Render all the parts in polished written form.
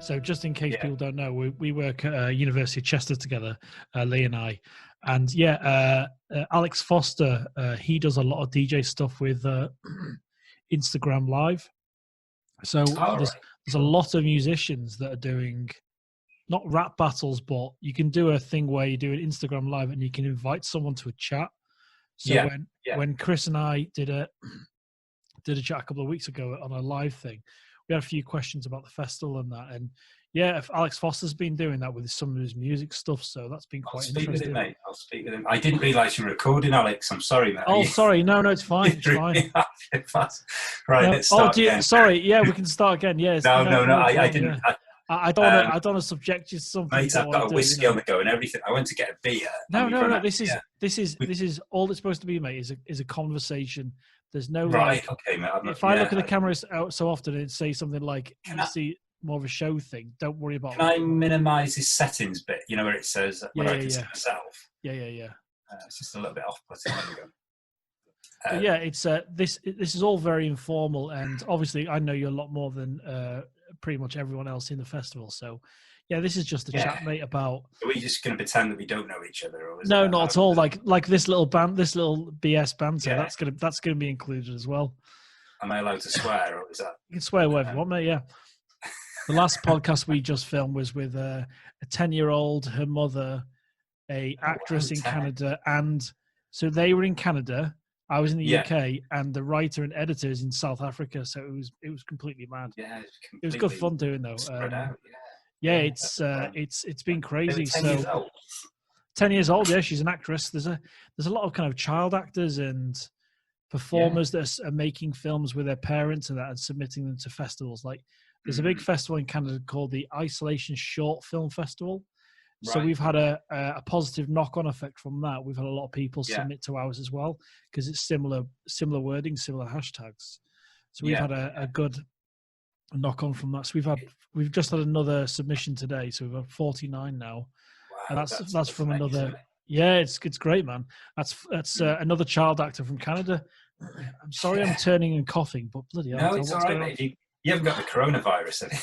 So just in case Yeah. people don't know, we work at University of Chester together, Lee and I. And yeah, Alex Foster, he does a lot of DJ stuff with Instagram Live. So there's a lot of musicians that are doing not rap battles, but you can do a thing where you do an Instagram Live and you can invite someone to a chat. So when Chris and I did a chat a couple of weeks ago on a live thing, we had a few questions about the festival and that. And yeah, if Alex Foster's been doing that with some of his music stuff, so that's been quite interesting. With him, mate. I'll speak with him. I didn't realise you were recording, Alex. I'm sorry, mate. Oh, sorry. No, it's fine. It's fine. Right, let's start again. Sorry. Yeah, we can start again. Yes. No. I didn't. Yeah. I don't want to subject you to something. Mate, I've got a whiskey on the go and everything. I went to get a beer. No. This is all it's supposed to be, mate. Is a conversation. There's no right. Okay, mate. If I look at the cameras out so often and say something like, see more of a show thing, don't worry about it. Can I minimise this settings bit? You know where it says where I can see myself? Yeah. It's just a little bit off-putting. Yeah, it's this is all very informal, and obviously I know you a lot more than pretty much everyone else in the festival. So yeah, this is just a chat, mate, about. Are we just going to pretend that we don't know each other? Or no, not at all. Like this little BS banter. Yeah. That's gonna be included as well. Am I allowed to swear, or is that? You can swear whatever you want, mate. Yeah. The last podcast we just filmed was with a 10-year-old, her mother, a actress in Canada, and so they were in Canada. I was in the UK, and the writer and editor is in South Africa. So it was completely mad. Yeah, it was good fun doing though. It's been crazy. 10 years old. Yeah, she's an actress. There's a lot of kind of child actors and performers that are making films with their parents and that and submitting them to festivals. Like there's a big festival in Canada called the Isolation Short Film Festival. Right. So we've had a positive knock-on effect from that. We've had a lot of people submit to ours as well because it's similar wording, similar hashtags. So we've had a good knock-on from that. So we've just had another submission today. So we've got 49 now, wow, and that's from amazing. Another. Yeah, it's great, man. That's another child actor from Canada. I'm sorry, I'm turning and coughing, but bloody hell! No, it's all right, mate. You haven't got the coronavirus, have you?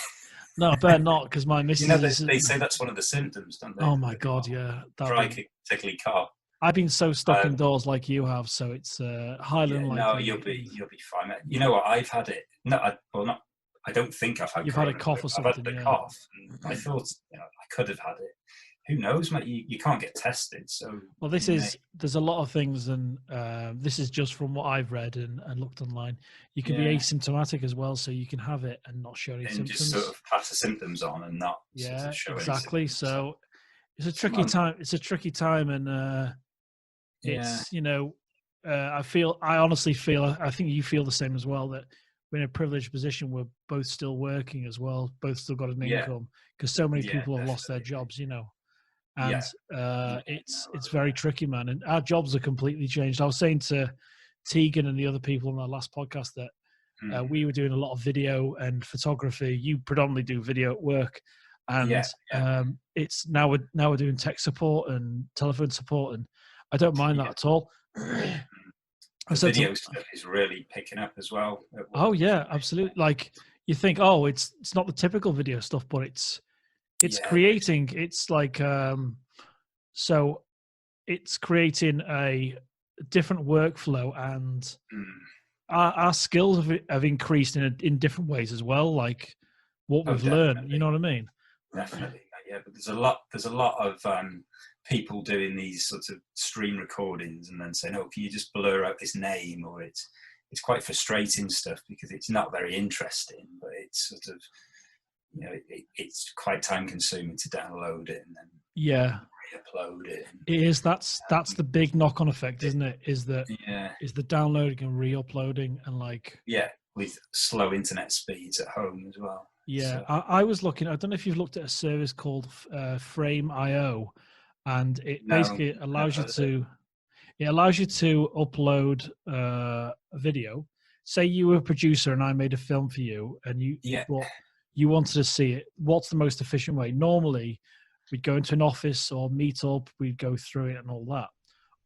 No, I better not, because my missus... they say that's one of the symptoms, don't they? Oh, my God, yeah. Dry, tickly cough. I've been so stuck indoors like you have, so it's highly unlikely. No, you'll be fine. You know what? I've had it. No, I don't think I've had. You've had a cough or something. I've had the cough. And I thought I could have had it. Who knows, mate? You can't get tested. So well, there's a lot of things, and this is just from what I've read and looked online. You can be asymptomatic as well, so you can have it and not show any symptoms. Just sort of pass the symptoms on and not sort of show exactly. Any symptoms. So it's a tricky time. It's a tricky time, and it's I honestly feel. I think you feel the same as well, that we're in a privileged position. We're both still working as well. Both still got an income because so many people have lost their jobs. And it's very tricky, man. And our jobs are completely changed. I was saying to Tegan and the other people on our last podcast that we were doing a lot of video and photography. You predominantly do video at work, and it's now we're doing tech support and telephone support, and I don't mind that at all. The video stuff is really picking up as well. Oh yeah, absolutely. Like you think, oh, it's not the typical video stuff, but it's creating, it's like, so it's creating a different workflow, and our skills have increased in different ways as well. Like what we've learned, you know what I mean? Definitely. Yeah. But there's a lot of people doing these sorts of stream recordings and then saying, oh, can you just blur out this name? Or it's quite frustrating stuff because it's not very interesting, but it's sort of, it's quite time consuming to download it and then re-upload it. It is. That's the big knock-on effect, isn't it? Is the downloading and re-uploading and with slow internet speeds at home as well. Yeah, so. I was looking. I don't know if you've looked at a service called Frame.io, and it basically allows you to upload a video. Say you were a producer and I made a film for you, and you wanted to see it. What's the most efficient way? Normally, we'd go into an office or meet up, we'd go through it and all that.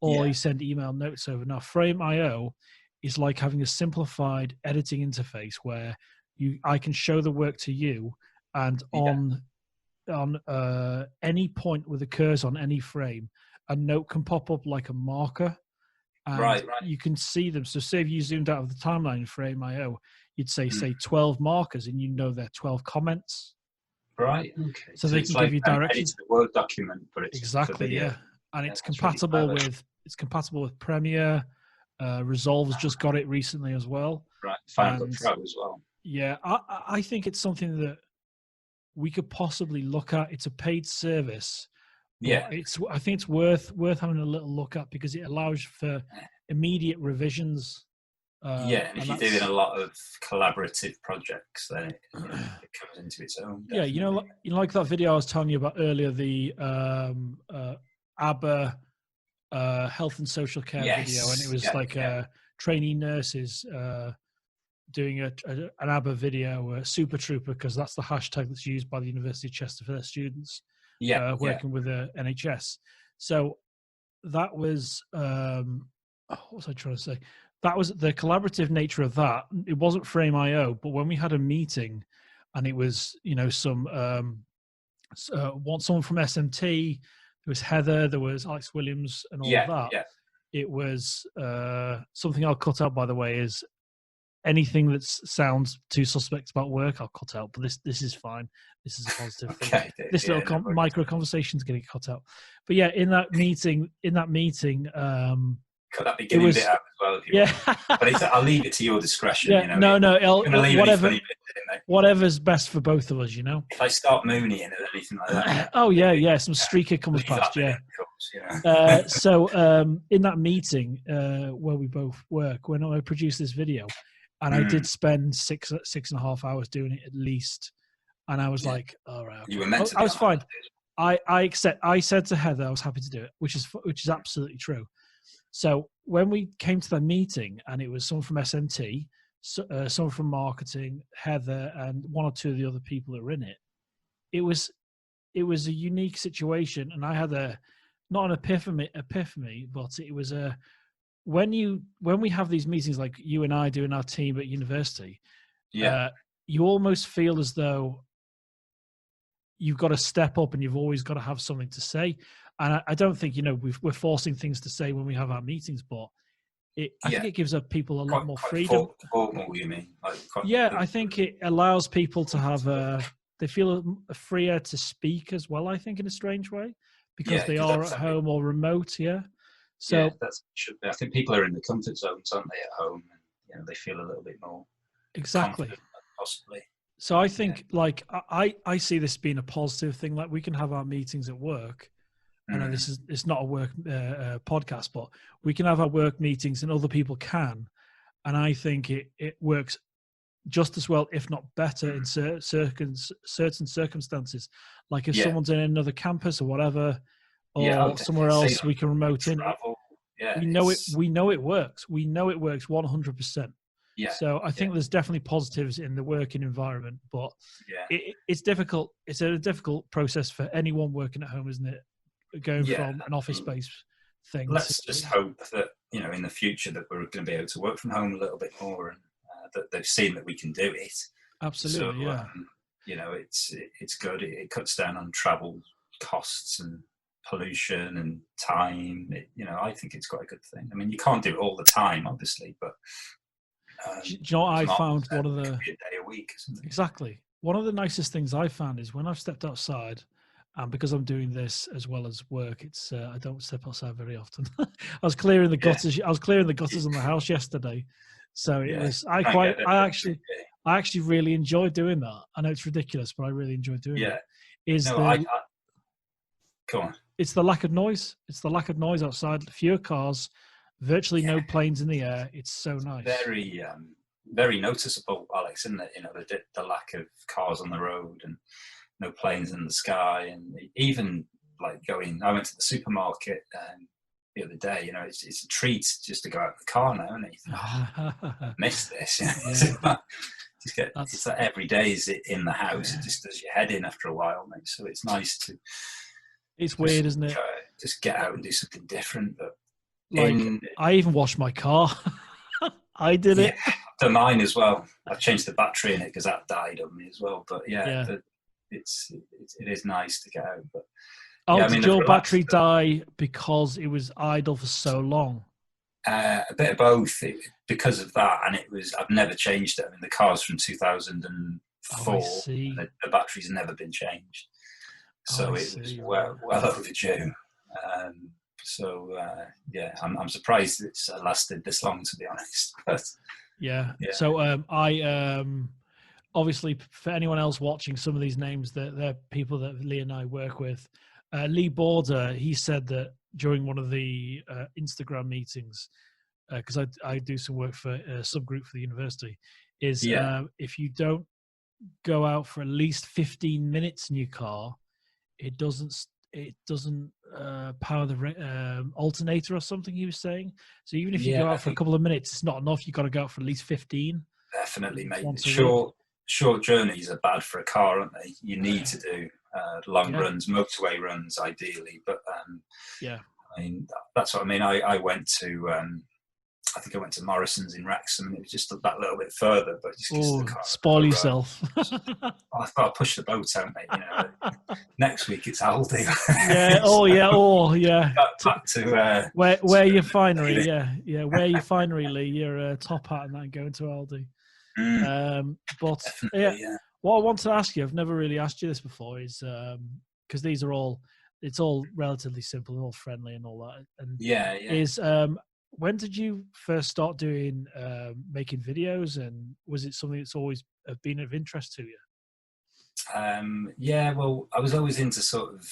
Or you send email notes over. Now, Frame.io is like having a simplified editing interface where I can show the work to you and on any point with occurs on any frame, a note can pop up like a marker, and you can see them. So say if you zoomed out of the timeline in Frame IO, you'd say 12 markers, and you know they're 12 comments. Right. Okay. So they can give you directions. It's a Word document, but it's exactly, video. yeah. And it's compatible with Premiere. Resolve's just got it recently as well. Right. Final Cut Pro as well. Yeah, I think it's something that we could possibly look at. It's a paid service. Yeah. I think it's worth having a little look at, because it allows for immediate revisions. And if you're doing a lot of collaborative projects, then it comes into its own. Definitely. Yeah, like that video I was telling you about earlier, the ABBA health and social care video, and it was trainee nurses doing an ABBA video, Super Trooper, because that's the hashtag that's used by the University of Chester for their students working with the NHS. So that was what was I trying to say? That was the collaborative nature of that. It wasn't Frame IO, but when we had a meeting, and it was someone from SMT, there was Heather, there was Alex Williams, and all of that. Yeah. It was something I'll cut out, by the way, is anything that sounds too suspect about work, I'll cut out. But this is fine. This is a positive thing. This little micro conversation is going to get cut out. But yeah, in that meeting, cut that beginning bit out as well, if you want. But I'll leave it to your discretion. Yeah, whatever's best for both of us, If I start mooning or anything like that. Some streaker comes past, So in that meeting where we both work, when I produced this video, and I did spend 6.5 hours doing it at least, and I was like, all right, okay. You were meant to. I was fine. I said to Heather I was happy to do it, which is absolutely true. So when we came to the meeting, and it was someone from SMT, someone from marketing, Heather, and one or two of the other people that were in it, it was a unique situation, and I had not an epiphany, but it was when we have these meetings like you and I do in our team at university, you almost feel as though you've got to step up and you've always got to have something to say. And I don't think, we're forcing things to say when we have our meetings, but I think it gives people a lot more freedom. Formal, you mean? I think it allows people to have they feel freer to speak as well, I think, in a strange way, because they are at home or remote, So that should be. I think people are in the comfort zones, aren't they, at home? And, they feel a little bit more confident, possibly. So I think, I see this being a positive thing. Like, we can have our meetings at work. I know it's not a work podcast, but we can have our work meetings and other people can. And I think it works just as well, if not better, in certain circumstances. Like if someone's in another campus or whatever, or somewhere else, we can remote in. We know it works. We know it works 100%. Yeah. So I think there's definitely positives in the working environment, but it's difficult. It's a difficult process for anyone working at home, isn't it? Going from an office-based thing. Let's just hope that in the future that we're going to be able to work from home a little bit more, and that they've seen that we can do it. Absolutely, so, it's good. It cuts down on travel costs and pollution and time. I think it's quite a good thing. I mean, you can't do it all the time, obviously, but do you know what I found? One of the could be a day a week, isn't it? Exactly. One of the nicest things I found is when I've stepped outside. And because I'm doing this as well as work, it's I don't step outside very often. I was clearing the gutters. I was clearing the gutters in the house yesterday, so it was. I actually really enjoy doing that. I know it's ridiculous, but I really enjoy doing it. Go on. It's the lack of noise. It's the lack of noise outside. Fewer cars, virtually no planes in the air. It's so nice. Very, very noticeable, Alex, isn't it? The lack of cars on the road and no planes in the sky, and even I went to the supermarket the other day. It's a treat just to go out of the car now, and I miss this. It's that every day is it in the house. It just does your head in after a while, mate. So it's nice to. It's weird, isn't it? Just get out and do something different. But I even washed my car. I did it. For mine as well. I changed the battery in it because that died on me as well. But it is nice to get out. But did your battery die because it was idle for so long? A bit of both, because of that, and I've never changed it. I mean, the car's from 2004, and the battery's never been changed, so it was well overdue. I'm surprised it's lasted this long, to be honest. But yeah. So I obviously, for anyone else watching, some of these names, they're people that Lee and I work with. Lee Border, he said that during one of the Instagram meetings, because I do some work for a subgroup for the university, is if you don't go out for at least 15 minutes in your car, it doesn't power the alternator or something, he was saying. So even if you go out for a couple of minutes, it's not enough. You've got to go out for at least 15. Definitely, mate. Short journees are bad for a car, aren't they? You need to do long runs, motorway runs, ideally. But I mean, that's what I mean. I went to, I think I went to Morrison's in Wrexham. It was just that little bit further, but just the car. Spoil yourself. I've got to push the boat out, mate. You know, next week it's Aldi. Back to wear your finery, wear your finery, Lee. Your top hat and that, and go into Aldi. What I want to ask you, I've never really asked you this before, is because these are it's all relatively simple and all friendly and all that. And is when did you first start doing making videos, and was it something that's always been of interest to you? Well, I was always into sort of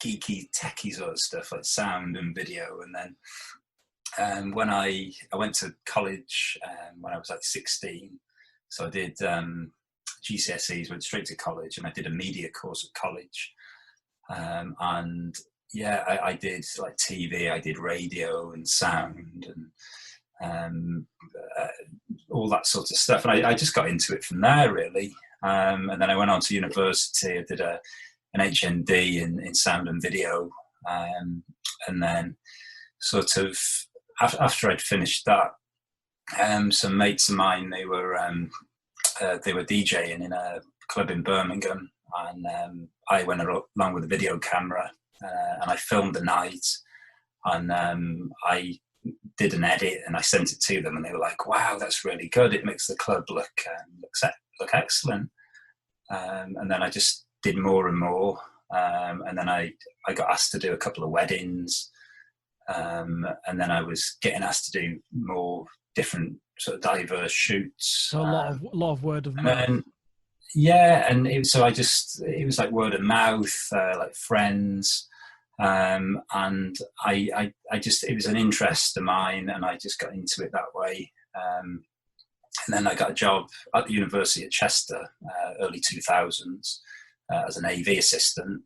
geeky, techie sort of stuff like sound and video, and then when I went to college when I was like 16, so I did GCSEs, went straight to college, and I did a media course at college, and I did like TV, I did radio and sound and all that sort of stuff, and I just got into it from there, really. And then I went on to university. I did an HND in sound and video, and then sort of after I'd finished that, some mates of mine, they were DJing in a club in Birmingham, and I went along with a video camera, and I filmed the night, and I did an edit and I sent it to them, and they were like, "Wow, that's really good. It makes the club look excellent." And then I just did more and more, and then I got asked to do a couple of weddings. And then I was getting asked to do more different sort of diverse shoots. So a lot of word of mouth. And it was like word of mouth, like friends, and I just, it was an interest of mine, and I just got into it that way. And then I got a job at the University of Chester, early 2000s, as an AV assistant.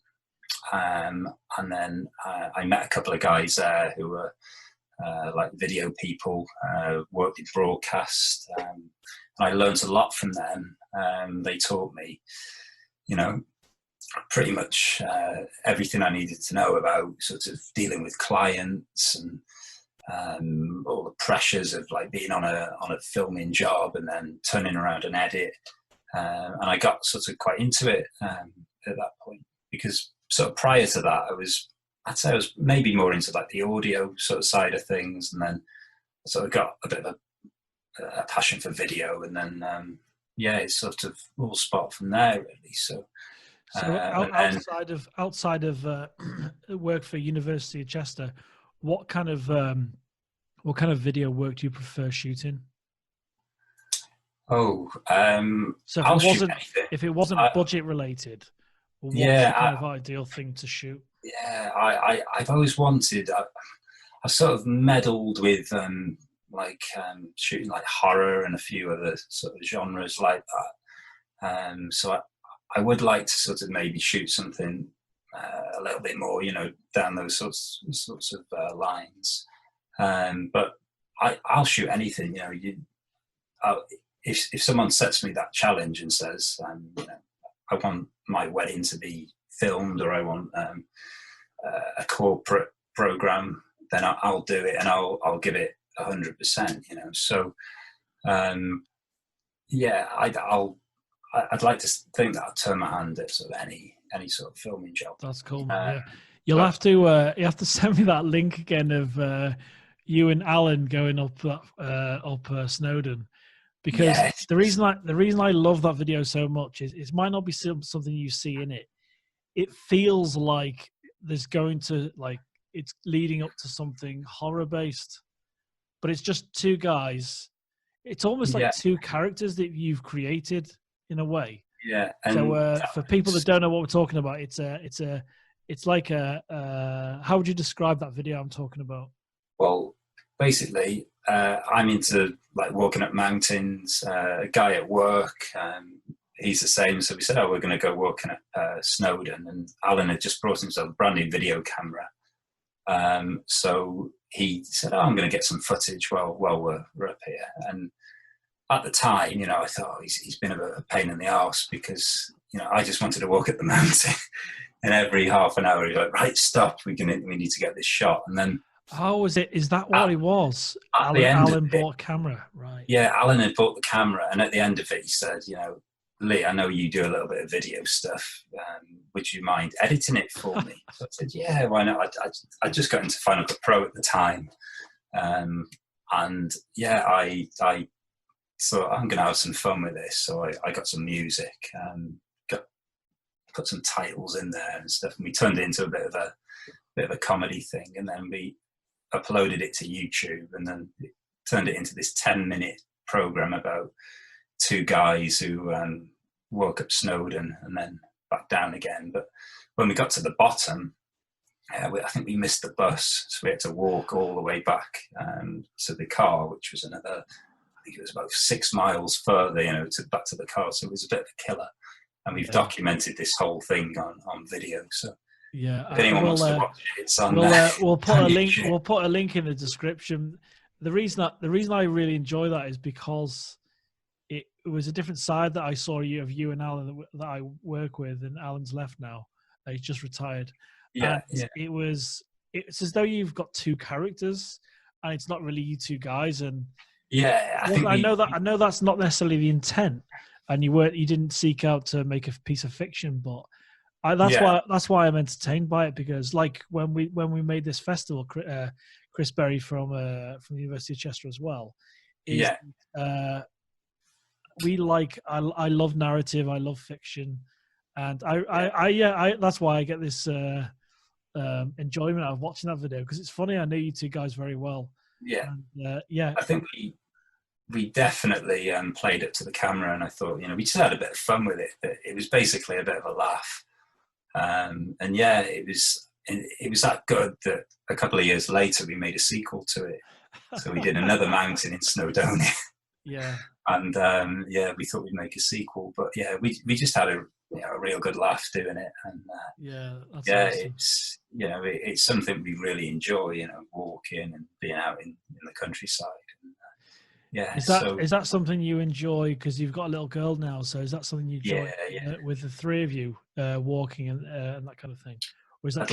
And then I met a couple of guys there who were like video people, worked in broadcast, and I learned a lot from them. They taught me, pretty much everything I needed to know about sort of dealing with clients and all the pressures of like being on a filming job and then turning around an edit. And I got sort of quite into it at that point, because sort of prior to that, I'd say I was maybe more into like the audio sort of side of things, and then I sort of got a bit of a passion for video, and then it sort of all spot from there, really. So outside of work for University of Chester, what kind of video work do you prefer shooting? So if it wasn't budget related, what's the kind of ideal thing to shoot? I've always wanted. I've sort of meddled with shooting like horror and a few other sort of genres like that. So I would like to sort of maybe shoot something a little bit more, down those sorts of lines. But I'll shoot anything. If someone sets me that challenge and says, I want my wedding to be filmed, or I want a corporate program, then I'll do it, and I'll give it 100%. So I'd like to think that I'd turn my hand at sort of any sort of filming job. That's cool. Yeah, you have to send me that link again of you and Alan going up Snowdon, because the reason I love that video so much is it might not be something you see in it. It feels like there's going to it's leading up to something horror based, but it's just two guys. It's almost like two characters that you've created in a way. Yeah. So for people that don't know what we're talking about, it's like how would you describe that video I'm talking about? Well, basically, I'm into like walking up mountains. A guy at work, he's the same. So we said, we're going to go walking at Snowdon, and Alan had just brought himself a brand new video camera. So he said, I'm going to get some footage while we're up here. And at the time, I thought he's been a pain in the arse, because, I just wanted to walk up the mountain, and every half an hour he's like, right, stop, we need to get this shot. And then, is that what it was? Alan bought a camera, right? Yeah, Alan had bought the camera, and at the end of it he said, Lee, I know you do a little bit of video stuff. Would you mind editing it for me? So I said, yeah, why not? I just got into Final Cut Pro at the time. And yeah, I thought, I'm going to have some fun with this. So I got some music, put some titles in there and stuff. And we turned it into a bit of a comedy thing. And then we uploaded it to YouTube, and then it turned it into this 10-minute program about two guys who walk up Snowdon and then back down again. But when we got to the bottom, I think we missed the bus, so we had to walk all the way back to the car, which was another, I think it was about 6 miles further, back to the car. So it was a bit of a killer. And we've documented this whole thing on video. So if anyone wants to watch it, it's on there. We'll put a link. We'll put a link in the description. The reason I really enjoy that is because it was a different side that I saw of you and Alan that I work with, and Alan's left now. He's just retired. It's as though you've got two characters, and it's not really you two guys. And I know that's not necessarily the intent, and you didn't seek out to make a piece of fiction, but that's why I'm entertained by it, because like when we made this festival, Chris Berry from the University of Chester as well. I love narrative, I love fiction, and I that's why I get this enjoyment out of watching that video, because it's funny. I know you two guys very well. I think we definitely played it to the camera, and I thought, we just had a bit of fun with it. It was basically a bit of a laugh, and it was that good that a couple of years later we made a sequel to it. So we did another mountain in Snowdonia. And we thought we'd make a sequel, but we just had a real good laugh doing it. And awesome. It's something we really enjoy, walking and being out in the countryside. And, is that something you enjoy because you've got a little girl now? So is that something you enjoy with the three of you walking and that kind of thing? Or is that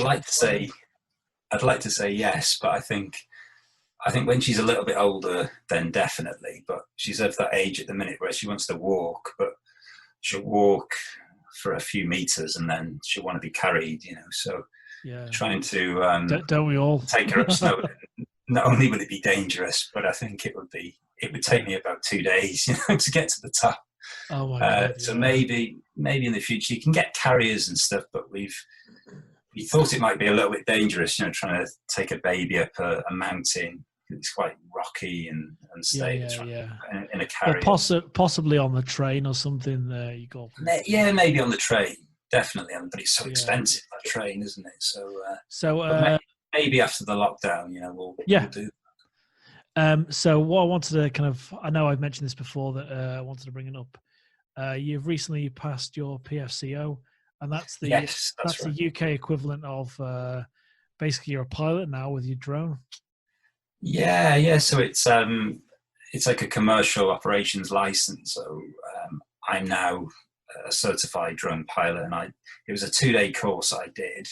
I'd like to say yes, but I think when she's a little bit older, then definitely. But she's of that age at the minute where she wants to walk, but she'll walk for a few meters and then she'll want to be carried, So trying to don't we all take her up snow? Not only would it be dangerous, but I think it would take me about 2 days, to get to the top. Oh my God, so maybe in the future you can get carriers and stuff, but we thought it might be a little bit dangerous, trying to take a baby up a mountain. It's quite rocky and unstable in a carrier. Or possibly on the train or something. You go. Maybe on the train, definitely. But it's so expensive, that train, isn't it? So maybe after the lockdown, we'll do. So what I wanted to I know I've mentioned this before, that I wanted to bring it up. You've recently passed your PFCO, and that's the UK equivalent of basically you're a pilot now with your drone. So it's like a commercial operations license. So I'm now a certified drone pilot, and it was a 2-day course I did,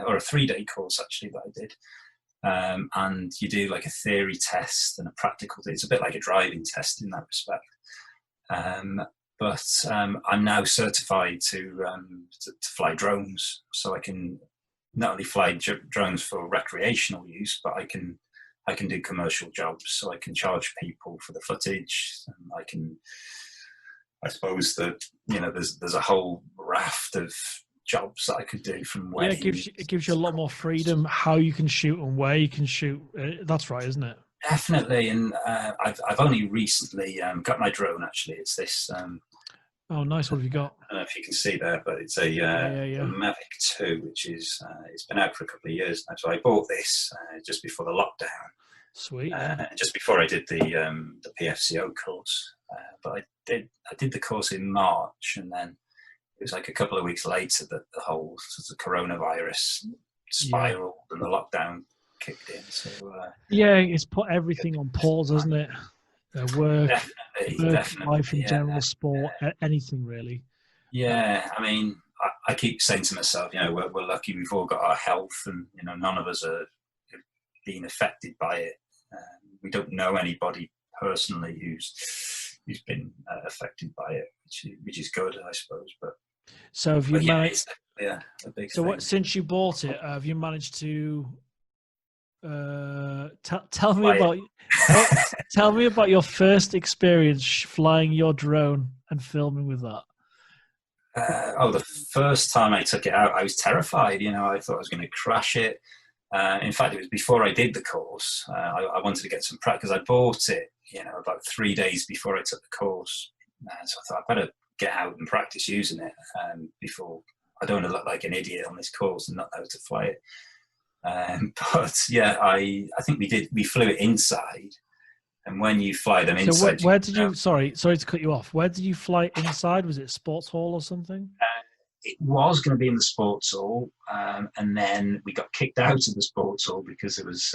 or a 3-day course actually that I did. And you do like a theory test and a practical. It's a bit like a driving test in that respect. but I'm now certified to fly drones, so I can not only fly drones for recreational use, but I can do commercial jobs. So I can charge people for the footage. And I suppose that there's a whole raft of jobs that I could do from weddings. Yeah, it gives you a lot more freedom how you can shoot and where you can shoot. That's right, isn't it? Definitely, and I've only recently got my drone. Actually, it's this. Oh, nice. What have you got? I don't know if you can see there, but it's a Mavic 2, which is it's been out for a couple of years now. So I bought this just before the lockdown. Sweet. Just before I did the PFCO course, but I did the course in March, and then it was like a couple of weeks later that the whole sort of coronavirus spiraled and the lockdown kicked in. So it's put everything on pause, hasn't it? Work, definitely, life in general, sport, anything really. Yeah, I mean, I keep saying to myself, we're lucky we've all got our health, and none of us are being affected by it. We don't know anybody personally who's been affected by it, which is good, I suppose. But so have you managed? A big. So thing. since you bought it, have you managed to? Tell me about your first experience flying your drone and filming with that. The first time I took it out, I was terrified. I thought I was going to crash it. In fact, it was before I did the course. I wanted to get some practice because I bought it, about 3 days before I took the course. So I thought I better get out and practice using it before. I don't want to look like an idiot on this course and not know how to fly it. But yeah, I think we flew it inside, and when you fly them inside, so where did you? Sorry to cut you off. Where did you fly inside? Was it sports hall or something? It was going to be in the sports hall, and then we got kicked out of the sports hall because there was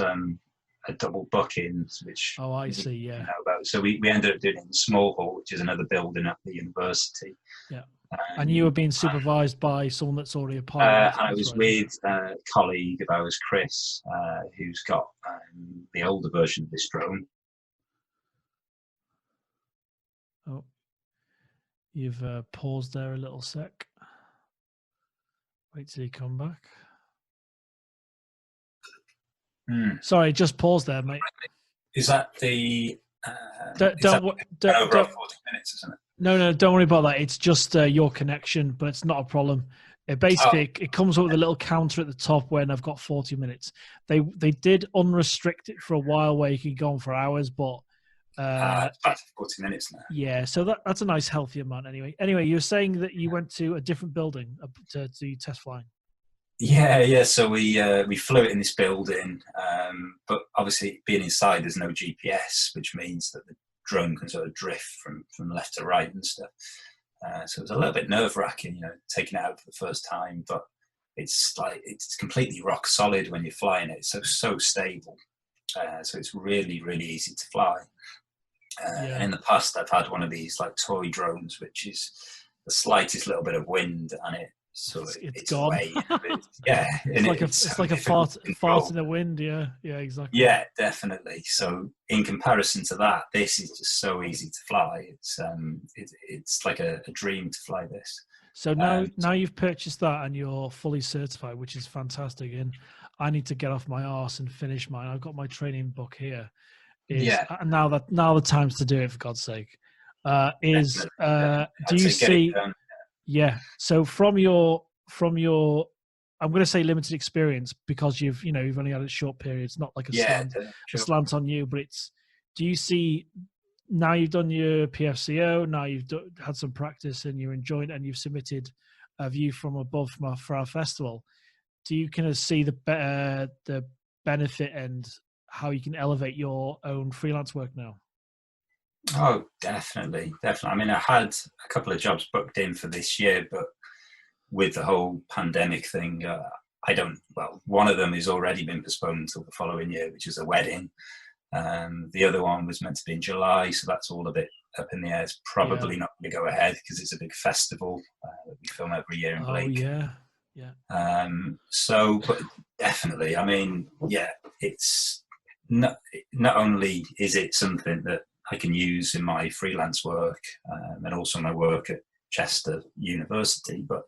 a double booking, which I see. Yeah. Know about. So we ended up doing it in the small hall, which is another building at the university. Yeah. And you were being supervised by someone that's already a pilot. I was with a colleague of ours, Chris, who's got the older version of this drone. Oh, you've paused there a little sec. Wait till you come back. Sorry, just pause there, mate. Is that the? Don't over 40 minutes, isn't it? No, don't worry about that. It's just your connection, but it's not a problem. It comes up with a little counter at the top when I've got 40 minutes. They did unrestrict it for a while where you could go on for hours, but it's back to 40 minutes now. Yeah, so that's a nice healthy amount anyway. Anyway, you were saying that you went to a different building to test flying. Yeah. So we flew it in this building, but obviously being inside, there's no GPS, which means that the drone can sort of drift from left to right and stuff. So it was a little bit nerve-wracking, taking it out for the first time. But it's completely rock solid when you're flying it. It's so stable. So it's really, really easy to fly. In the past, I've had one of these like toy drones, which is the slightest little bit of wind and it's gone. Away. It's like a fart in the wind. Yeah, exactly. Yeah, definitely. So in comparison to that, this is just so easy to fly. It's like a dream to fly this. So now you've purchased that and you're fully certified, which is fantastic. And I need to get off my arse and finish mine. I've got my training book here. Now the time's to do it, for God's sake. Do you see? Yeah. So from your, I'm going to say limited experience because you've only had a short period. It's not like a slant on you, but do you see now you've done your PFCO, now you've had some practice and you're enjoying it and you've submitted a view from above for our festival. Do you kind of see the benefit and how you can elevate your own freelance work now? Oh, definitely. I mean, I had a couple of jobs booked in for this year, but with the whole pandemic thing, one of them has already been postponed until the following year, which is a wedding. The other one was meant to be in July, so that's all a bit up in the air. It's probably not going to go ahead because it's a big festival that we film every year in Blake. But definitely, I mean, it's not only is it something that I can use in my freelance work, and also my work at Chester University. But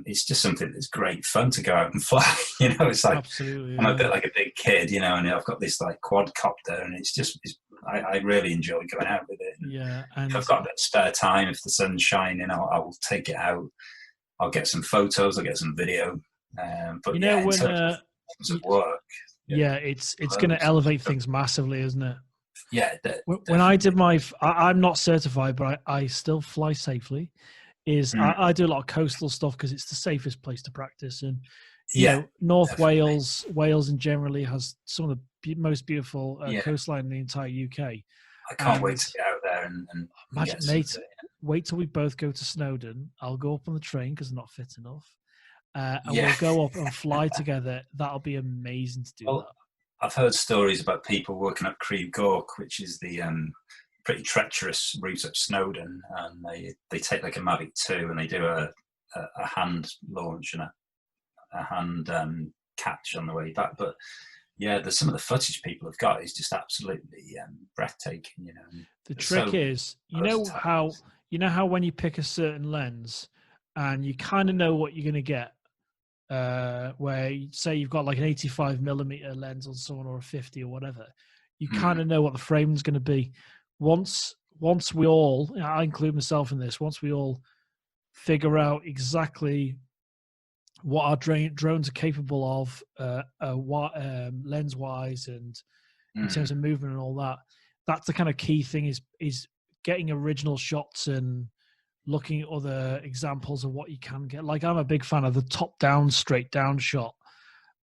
it's just something that's great fun to go out and fly. It's like, absolutely, I'm a bit like a big kid, and I've got this like quadcopter, and I really enjoy going out with it. And if I've got a bit of spare time, if the sun's shining, I'll take it out. I'll get some photos, I'll get some video. But in terms of work, it's going to elevate things massively, isn't it? Yeah. When I did I'm not certified, but I still fly safely. I do a lot of coastal stuff because it's the safest place to practice. And North definitely. Wales in generally has some of the most beautiful coastline in the entire UK. I can't wait to get out there and imagine, mate. Wait till we both go to Snowdon. I'll go up on the train because I'm not fit enough, and we'll go up and fly together. That'll be amazing to do. That. I've heard stories about people working up Creve Gork, which is the pretty treacherous route up Snowdon, and they take like a Mavic 2 and they do a hand launch and a hand catch on the way back. But there's some of the footage people have got is just absolutely breathtaking. The trick is, you know how when you pick a certain lens and you kind of know what you're going to get, where you say you've got like an 85mm lens on someone or a 50 or whatever, you kind of know what the frame's going to be. Once we all, I include myself in this, once we all figure out exactly what our drones are capable of, lens-wise and in terms of movement and all that, that's the kind of key thing is getting original shots and looking at other examples of what you can get. Like, I'm a big fan of the top-down, straight-down shot.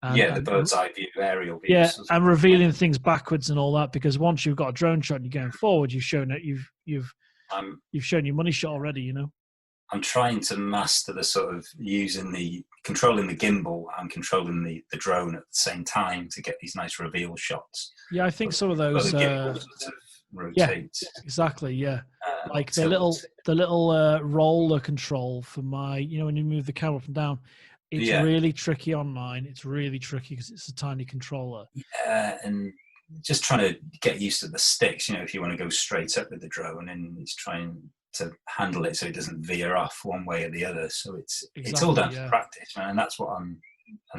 The bird's eye view, aerial views. Yeah, and revealing things backwards and all that, because once you've got a drone shot and you're going forward, you've shown that you've shown your money shot already. I'm trying to master the sort of controlling the gimbal and controlling the drone at the same time to get these nice reveal shots. Yeah, I think some of those. The gimbal sort of rotates. Yeah, exactly. Yeah, like the little roller control for my, when you move the camera up and down. It's really tricky on mine. It's really tricky because it's a tiny controller. Yeah, and just trying to get used to the sticks. If you want to go straight up with the drone, and it's trying to handle it so it doesn't veer off one way or the other. So it's all down to practice, man. And that's what I'm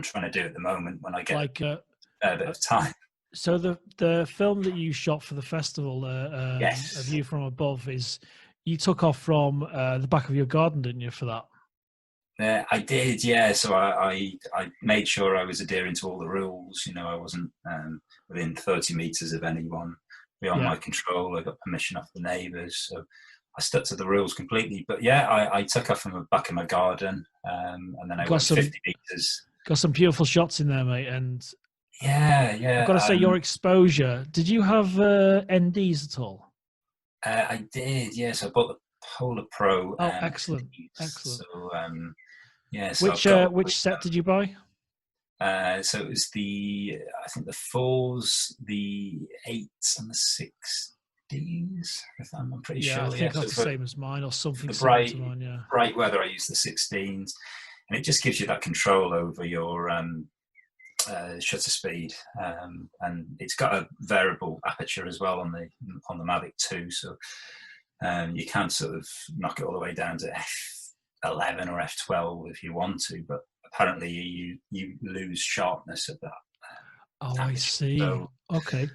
trying to do at the moment when I get a bit of time. So the film that you shot for the festival, A View from Above, you took off from the back of your garden, didn't you, for that? I did, yeah. So I made sure I was adhering to all the rules. I wasn't within 30 meters of anyone beyond my control. I got permission off the neighbours, so I stuck to the rules completely. But I took off from the back of my garden, and then I went 50 meters. Got some beautiful shots in there, mate. And I've got to say, your exposure. Did you have NDs at all? I did, yes. I bought the Polar Pro. Oh, excellent. So, which set did you buy? So it was I think the 4s, the 8s, and the 16s. I'm pretty sure. I think that's the same as mine, or something similar to mine. Bright weather, I use the 16s, and it just gives you that control over your shutter speed, and it's got a variable aperture as well on the Mavic 2, so you can sort of knock it all the way down to f11 or f12 if you want to, but apparently you lose sharpness at that. I see. So okay.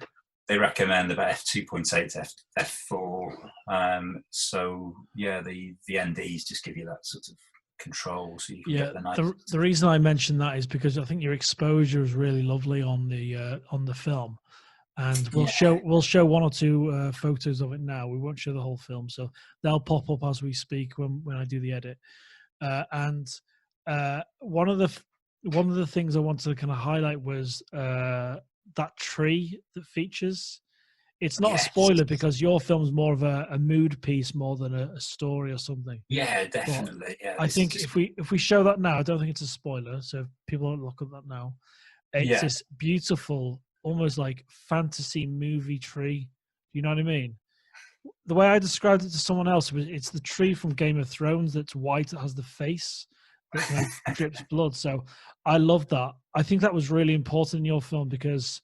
They recommend about f2.8 to f4. So the NDs just give you that sort of control, so you can get the nice. The reason I mentioned that is because I think your exposure is really lovely on the film, and we'll show one or two photos of it now. We won't show the whole film, so they'll pop up as we speak when I do the edit. And one of the things I wanted to kind of highlight was that tree that features. It's not a spoiler because your film's more of a mood piece more than a story or something. Yeah, definitely. I think if we show that now, I don't think it's a spoiler. So if people don't look at that now, it's this beautiful, almost like fantasy movie tree. You know what I mean? The way I described it to someone else was it's the tree from Game of Thrones that's white, that has the face that kind of drips blood. So I love that. I think that was really important in your film because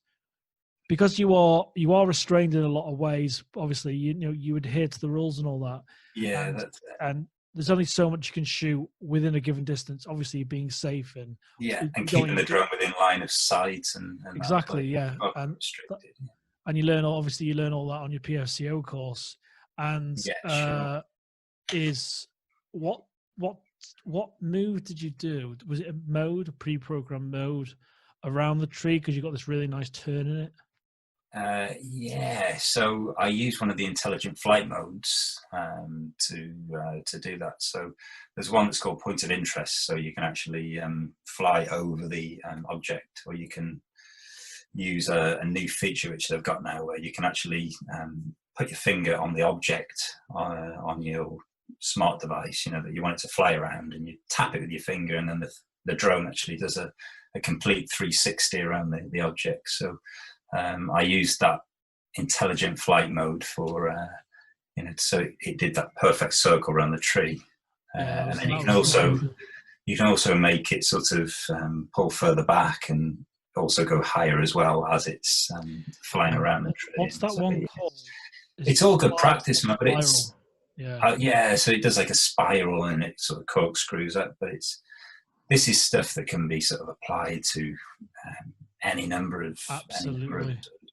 because you are restrained in a lot of ways. Obviously, you know, you adhere to the rules and all that. Yeah, and there's only so much you can shoot within a given distance. Obviously, being safe and and keeping the drone within line of sight and exactly, that, yeah. And you learn all that on your PFCO course. And sure. is what move did you do? Was it a pre-programmed mode around the tree because you got this really nice turn in it? So I use one of the intelligent flight modes to do that. So there's one that's called point of interest, so you can actually fly over the object, or you can use a new feature which they've got now where you can actually put your finger on the object on your smart device, you know, that you want it to fly around, and you tap it with your finger, and then the drone actually does a complete 360 around the object. So I used that intelligent flight mode for, so it did that perfect circle around the tree. And then you can also make it sort of pull further back and also go higher as well as it's flying around the tree. What's that one called? It's all good practice mode. It's so it does like a spiral and it sort of corkscrews up, but this is stuff that can be sort of applied to any number of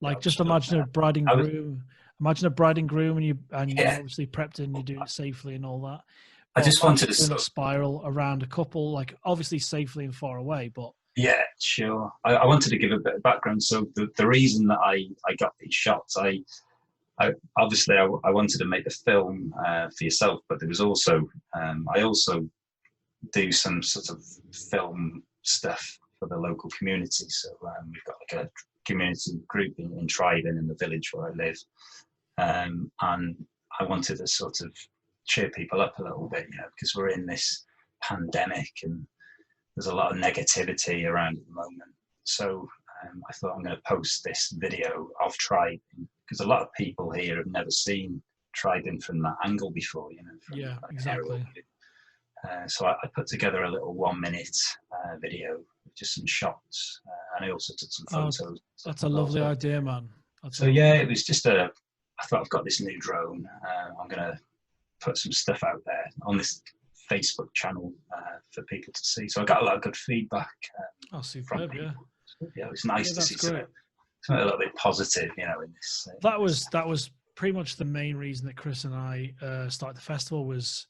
like just imagine a bride and groom. Imagine a bride and groom, and you obviously prepped and you do it safely and all that. I just wanted to spiral around a couple, like obviously safely and far away, but yeah, sure. I wanted to give a bit of background. So the reason that I got these shots, I obviously wanted to make the film for yourself, but there was also I also do some sort of film stuff for the local community. So we've got like a community group in Trident in the village where I live, and I wanted to sort of cheer people up a little bit, because we're in this pandemic and there's a lot of negativity around at the moment. So I thought I'm going to post this video of Trident, because a lot of people here have never seen Trident from that angle before, yeah, exactly. So I put together a little 1 minute video with just some shots, and I also took some photos. That's a lovely idea, man. It was just I thought, I've got this new drone. I'm going to put some stuff out there on this Facebook channel for people to see. So I got a lot of good feedback from people. Yeah, it was nice to see something a little bit positive, in this. That was pretty much the main reason that Chris and I started the festival, was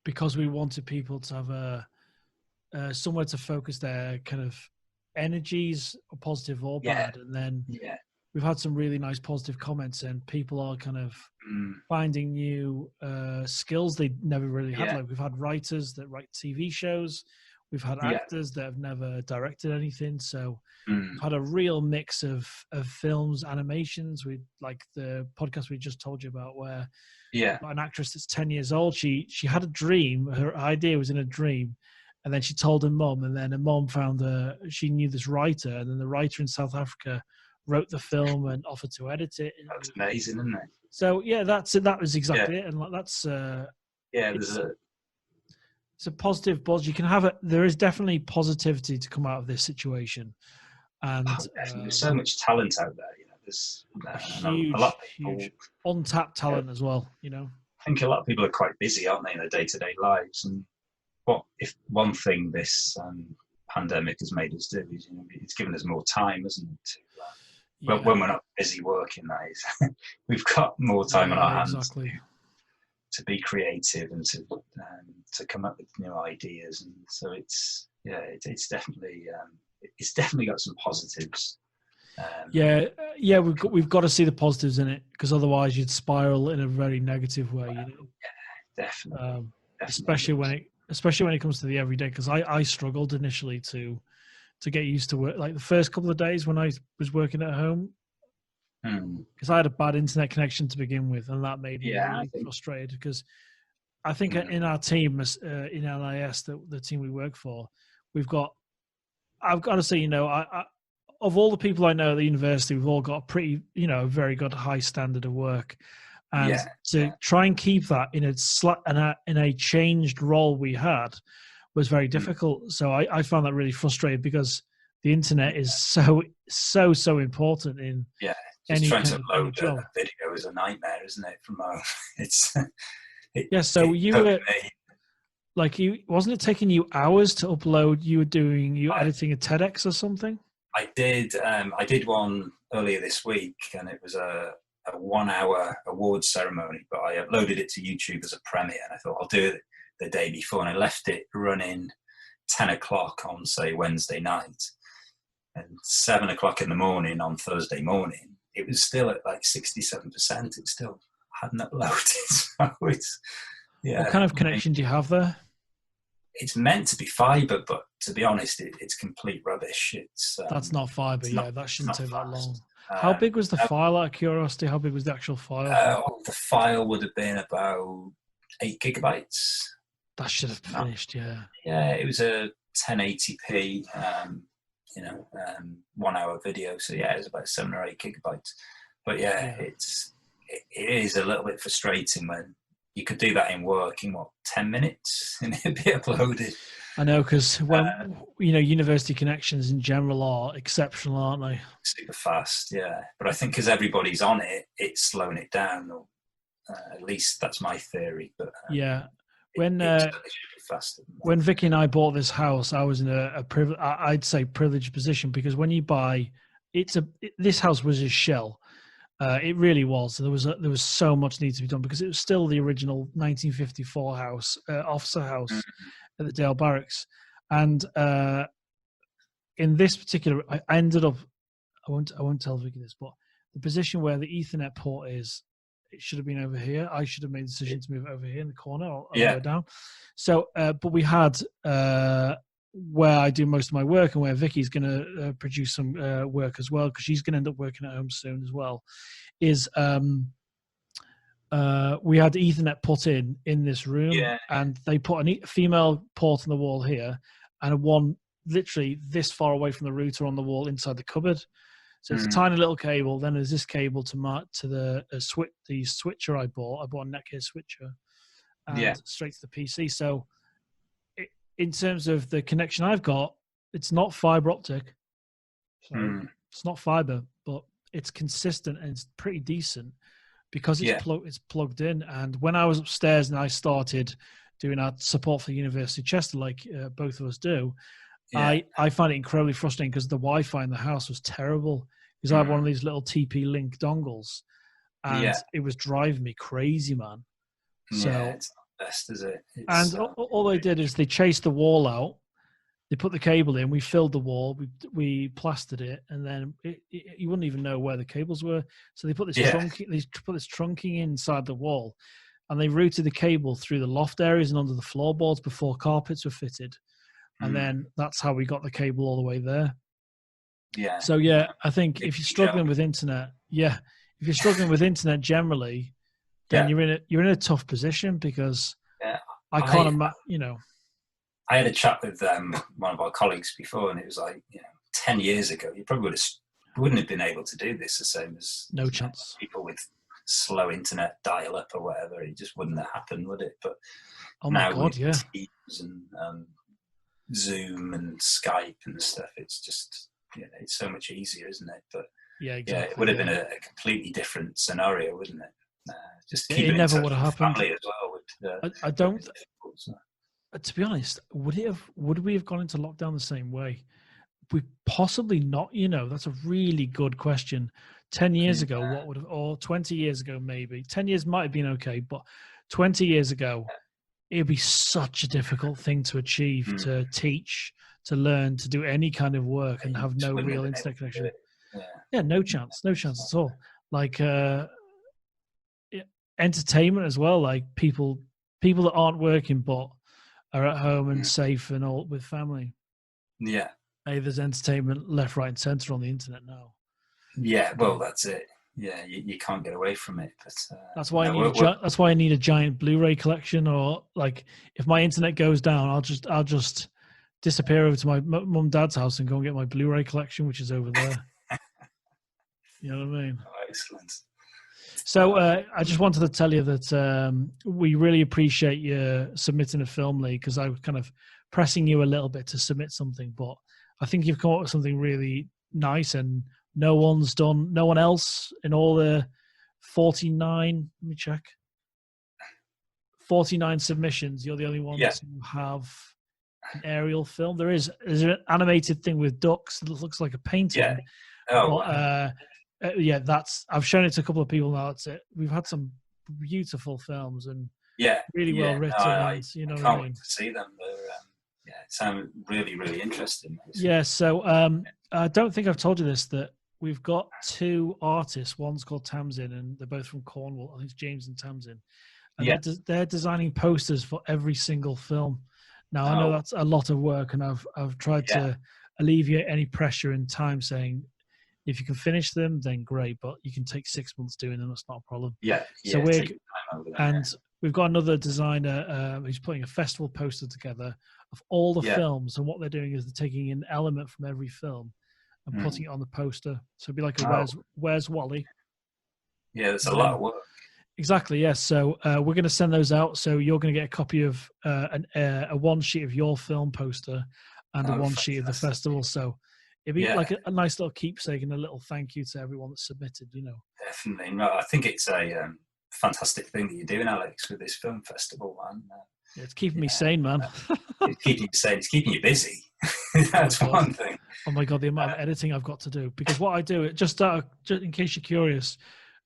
because we wanted people to have somewhere to focus their kind of energies, positive or bad. And then we've had some really nice positive comments, and people are kind of finding new skills they never really had. Like we've had writers that write TV shows. We've had actors that have never directed anything. So we've had a real mix of films, animations. We like the podcast we just told you about, where an actress that's 10 years old, she had a dream. Her idea was in a dream, and then she told her mum, and then her mum found she knew this writer, and then the writer in South Africa wrote the film and offered to edit it. That's amazing, isn't it? So that's it. That was exactly it. And that's it's a positive buzz. You can have it. There is definitely positivity to come out of this situation, and there's so much talent out there. There's a lot of people, huge untapped talent as well. I think a lot of people are quite busy, aren't they, in their day-to-day lives? And if one thing this pandemic has made us do is, it's given us more time, isn't it? When we're not busy working, that is, we've got more time on our hands. Exactly. To be creative and to come up with new ideas, and so it's definitely got some positives. We've got to see the positives in it, because otherwise you'd spiral in a very negative way. Definitely. Especially when it comes to the everyday, because I struggled initially to get used to work. Like the first couple of days when I was working at home, because I had a bad internet connection to begin with, and that made me really frustrated, because I think in our team, in LIS, the team we work for, I've got to say, I of all the people I know at the university, we've all got a pretty, very good high standard of work, and to try and keep that in a changed role we had was very difficult. So I found that really frustrating, because the internet is so important in just any trying kind to of upload job. a video is a nightmare, isn't it? From home, So you took were me. like, wasn't it taking you hours to upload? You were editing a TEDx or something? I did one earlier this week, and it was a 1 hour awards ceremony, but I uploaded it to YouTube as a premiere, and I thought I'll do it the day before, and I left it running 10 o'clock on, say, Wednesday night, and 7 o'clock in the morning on Thursday morning, it was still at like 67%. It still hadn't uploaded. So it's, What kind of connection do you have there? It's meant to be fiber, but to be honest, it's complete rubbish. That's not fiber. That shouldn't take that long. How big was the no, file, out of curiosity? How big was the actual file? The file would have been about 8 gigabytes. That should have finished, yeah. Yeah, it was a 1080p, 1 hour video. So yeah, it was about 7 or 8 gigabytes. But it is a little bit frustrating when you could do that in work in 10 minutes and it'd be uploaded. I know, because when university connections in general are exceptional, aren't they? Super fast, yeah. But I think because everybody's on it, it's slowing it down, or at least that's my theory. But when Vicky and I bought this house, I was in I'd say privileged position, because when you buy, this house was a shell. It really was. There was so much need to be done, because it was still the original 1954 house, officer house at the Dale Barracks. And in this particular, I ended up, I won't tell Vicky this, but the position where the Ethernet port is, it should have been over here. I should have made the decision to move it over here in the corner or go down. So, but we had where I do most of my work, and where Vicky's going to produce some work as well, because she's going to end up working at home soon as well, is we had Ethernet put in this room, and they put a female port on the wall here, and one literally this far away from the router on the wall inside the cupboard. So it's a tiny little cable. Then there's this cable to the switcher I bought. I bought a Netgear switcher, and straight to the PC. So in terms of the connection I've got, it's not fiber optic. So it's not fiber, but it's consistent and it's pretty decent, because it's plugged in. And when I was upstairs and I started doing our support for the University of Chester, like both of us do, I find it incredibly frustrating, because the Wi-Fi in the house was terrible, because I have one of these little TP-Link dongles, and it was driving me crazy, man. So it's not best, is it? All they did is they chased the wall out, they put the cable in, we filled the wall, we plastered it, and then you wouldn't even know where the cables were. So they put this trunking inside the wall, and they routed the cable through the loft areas and under the floorboards before carpets were fitted. And then that's how we got the cable all the way there. Yeah. So I think if you're struggling with internet, generally, then you're in a tough position, because I can't imagine, I had a chat with one of our colleagues before, and it was like, 10 years ago, you probably wouldn't have been able to do this the same as no chance. People with slow internet, dial up or whatever, it just wouldn't have happened, would it? But Teams and Zoom and Skype and stuff, it's just it's so much easier, isn't it? But it would have been a completely different scenario, wouldn't it? Just keep it never would have happened. Family as well. I don't. To be honest, would we have gone into lockdown the same way? We possibly not. That's a really good question. 10 years ago, what would have, or 20 years ago, maybe 10 years might have been okay, but 20 years ago, it'd be such a difficult thing to achieve, to teach, to learn, to do any kind of work, and have no real internet connection. No chance at all. Like entertainment as well, like people that aren't working but are at home and safe and all with family. Hey, there's entertainment left, right, and center on the internet now. Well, that's it. You can't get away from it. But that's why I need a giant Blu-ray collection, or like if my internet goes down, I'll just disappear over to my mum and dad's house and go and get my Blu-ray collection, which is over there. You know what I mean? Oh, excellent. So I just wanted to tell you that we really appreciate you submitting a film, Lee, because I was kind of pressing you a little bit to submit something, but I think you've come up with something really nice, and no one else in all the 49, let me check, 49 submissions, you're the only one to have an aerial film. There's an animated thing with ducks that looks like a painting. Yeah. Oh, but, yeah, I've shown it to a couple of people now. We've had some beautiful films and really well written. And, you know, I can't wait to see them. It sounds really, really interesting. Yeah. So I don't think I've told you this, that we've got two artists. One's called Tamsin, and they're both from Cornwall. I think it's James and Tamsin. And they're designing posters for every single film. Now, I know that's a lot of work, and I've tried to alleviate any pressure in time, saying if you can finish them, then great, but you can take 6 months doing them. That's not a problem. So we've got another designer who's putting a festival poster together of all the films, and what they're doing is they're taking an element from every film and putting it on the poster. So it'd be like a Where's Wally? Yeah, it's a lot of work. Exactly, yes. So we're going to send those out. So you're going to get a copy of a one sheet of your film poster and a one sheet of the festival. So it'd be like a nice little keepsake and a little thank you to everyone that submitted, you know. Definitely. No, I think it's a fantastic thing that you're doing, Alex, with this film festival, man. It's keeping me sane, man. It's keeping you sane. It's keeping you busy. That's one thing. Oh my God, the amount of editing I've got to do. Because what I do, just in case you're curious,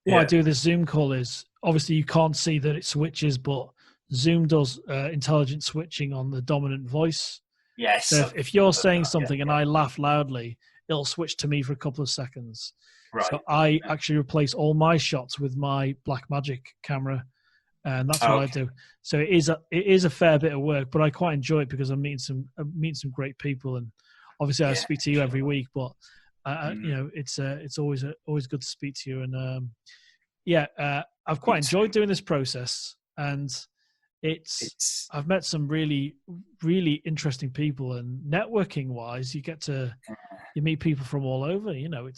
what I do with this Zoom call is, obviously you can't see that it switches, but Zoom does intelligent switching on the dominant voice. Yes. So if you're saying something and I laugh loudly, it'll switch to me for a couple of seconds. Right. So I actually replace all my shots with my Blackmagic camera, and that's what I do. So it is a fair bit of work, but I quite enjoy it because I'm meeting some great people, and obviously I speak to you every week, but you know, it's always good to speak to you, and I've quite enjoyed doing this process, and I've met some really, really interesting people, and networking wise, you meet people from all over. You know,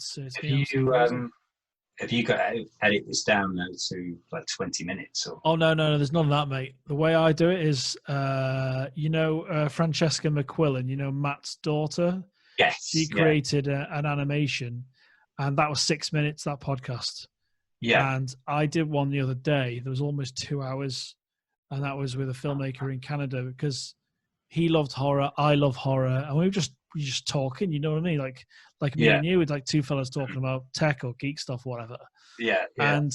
have you got to edit this down now to like 20 minutes? Or? Oh no, there's none of that, mate. The way I do it is, Francesca McQuillan, you know, Matt's daughter. Yes. She created an animation, and that was 6 minutes, that podcast. Yeah. And I did one the other day. There was almost 2 hours, and that was with a filmmaker in Canada, because he loved horror, I love horror, and we were just talking, you know what I mean? Like me and you, with like two fellas talking about tech or geek stuff, or whatever. Yeah. And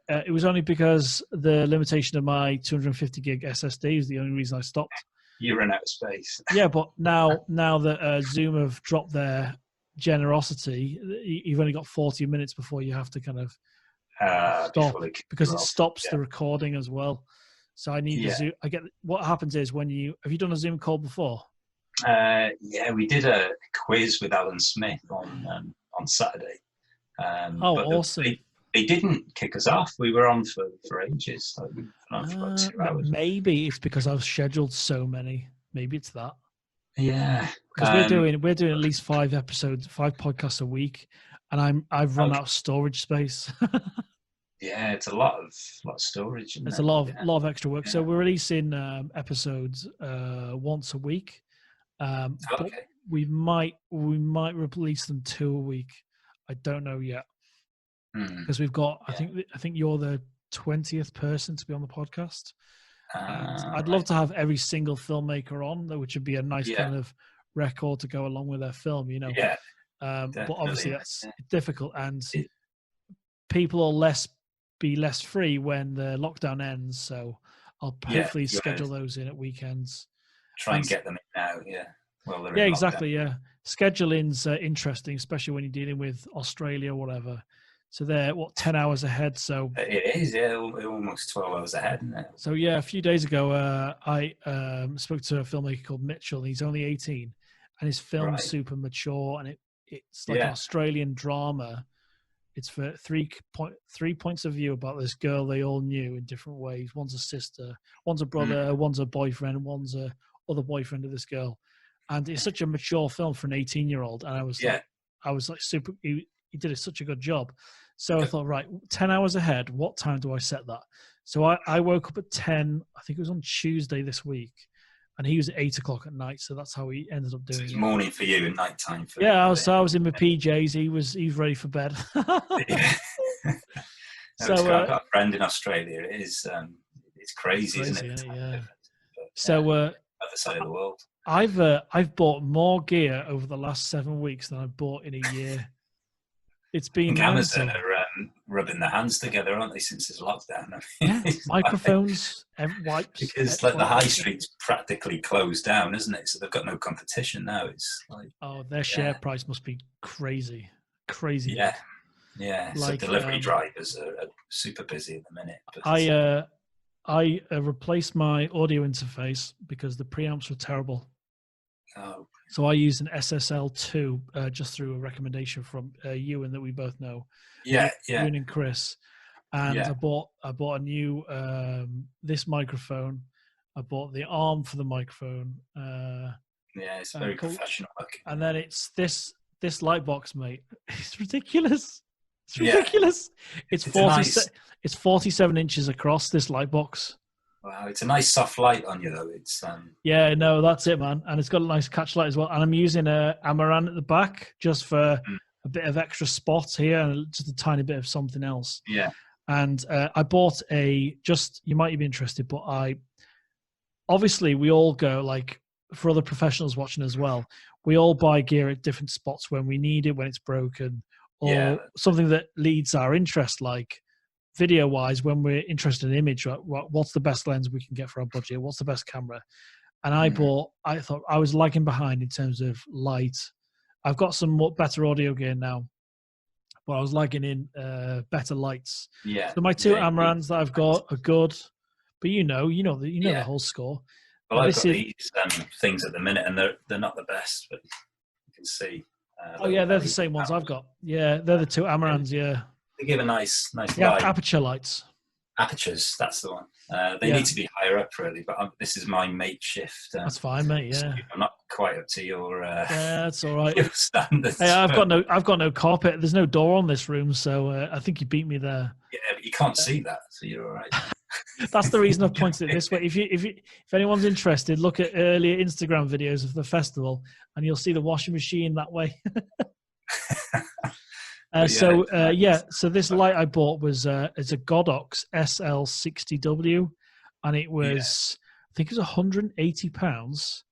it was only because the limitation of my 250 gig SSD is the only reason I stopped. You ran out of space. Yeah, but now that Zoom have dropped their generosity, you've only got 40 minutes before you have to kind of stop, because it stops the recording as well. So I need the Zoom. What happens is, have you done a Zoom call before? We did a quiz with Alan Smith on Saturday. Awesome. They didn't kick us off. We were on for ages. Like, we were on for about 2 hours. Maybe it's because I've scheduled so many. Maybe it's that. Yeah, because we're doing at least 5 podcasts a week, and I've run out of storage space. Yeah, it's a lot of storage. It's a lot of extra work. Yeah. So we're releasing episodes once a week. But we might release them 2 a week. I don't know yet, because we've got. I think you're the 20th person to be on the podcast. I'd love to have every single filmmaker on, which would be a nice kind of record to go along with their film, you know. Yeah. But obviously that's difficult, and people will be less free when the lockdown ends. So I'll hopefully schedule those in at weekends. Try and get them in now. Yeah. Well, exactly. Yeah. Scheduling's interesting, especially when you're dealing with Australia or whatever. So they're 10 hours ahead. So it is, almost 12 hours ahead, isn't it? So a few days ago, I spoke to a filmmaker called Mitchell. He's only 18, and his film's super mature, and it's like an Australian drama. It's for three points of view about this girl they all knew in different ways. One's a sister, one's a brother, one's a boyfriend, and one's a other boyfriend of this girl. And it's such a mature film for an 18-year-old. And I was like super. He did such a good job. So I thought, right, 10 hours ahead. What time do I set that? So I woke up at 10. I think it was on Tuesday this week, and he was at 8 o'clock at night. So that's how he ended up doing It's it. morning for you and night time for I was in my PJs. He was ready for bed. No, I've got a friend in Australia. It is it's crazy, isn't it? Yeah. But, so other side of the world. I've bought more gear over the last 7 weeks than I've bought in a year. It's been Amazon are rubbing their hands together, aren't they, since this lockdown? Microphones, wipes. Because the high street's practically closed down, isn't it? So they've got no competition now. It's like their share price must be crazy. Yeah. So delivery drivers are super busy at the minute. But I replaced my audio interface because the preamps were terrible. Oh. So I used an SSL2 just through a recommendation from you and that we both know. Yeah. Ewan and Chris. And I bought a new this microphone. I bought the arm for the microphone. It's very professional looking. And then it's this light box, mate. It's ridiculous. It's ridiculous. It's 47 inches across, this light box. Wow, it's a nice soft light on you though. It's that's it, man. And it's got a nice catch light as well. And I'm using a Amaran at the back just for a bit of extra spot here and just a tiny bit of something else. Yeah. And I bought you might be interested, but obviously we all go, like, for other professionals watching as well, we all buy gear at different spots when we need it, when it's broken, or something that leads our interest, like video wise, when we're interested in image, right, what's the best lens we can get for our budget? What's the best camera? And I thought I was lagging behind in terms of light. I've got some better audio gear now, but I was lagging in better lights. Yeah. So my two Amarans that I've got are good, but you know the whole score. Well, I've got these things at the minute, and they're not the best, but you can see. They're the same ones I've got. Yeah, they're the two Amarans. Yeah. They give a nice light. Aperture lights. Apertures, that's the one. They need to be higher up, really, but this is my makeshift. That's fine, mate. Yeah, I'm not quite up to your. That's all right. Your standards. Hey, I've got no carpet. There's no door on this room, so I think you beat me there. Yeah, but you can't see that, so you're all right. That's the reason I've pointed it this way. If anyone's interested, look at earlier Instagram videos of the festival, and you'll see the washing machine that way. So this light I bought was it's a Godox SL60W, and it was I think it was £180,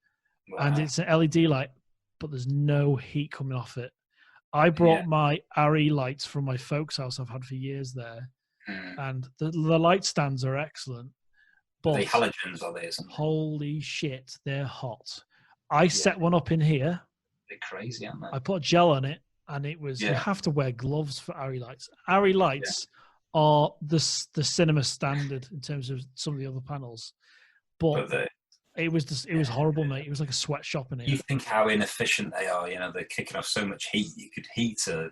and it's an LED light, but there's no heat coming off it. I brought my Arri lights from my folks' house I've had for years there, and the light stands are excellent. But the halogens are there. Holy shit, they're hot. I set one up in here. They're crazy, aren't they? I put gel on it. And it was, you have to wear gloves for Arri lights. Arri lights are the cinema standard in terms of some of the other panels. But it was horrible, mate. It was like a sweatshop in here. You think how inefficient they are. They're kicking off so much heat. You could heat a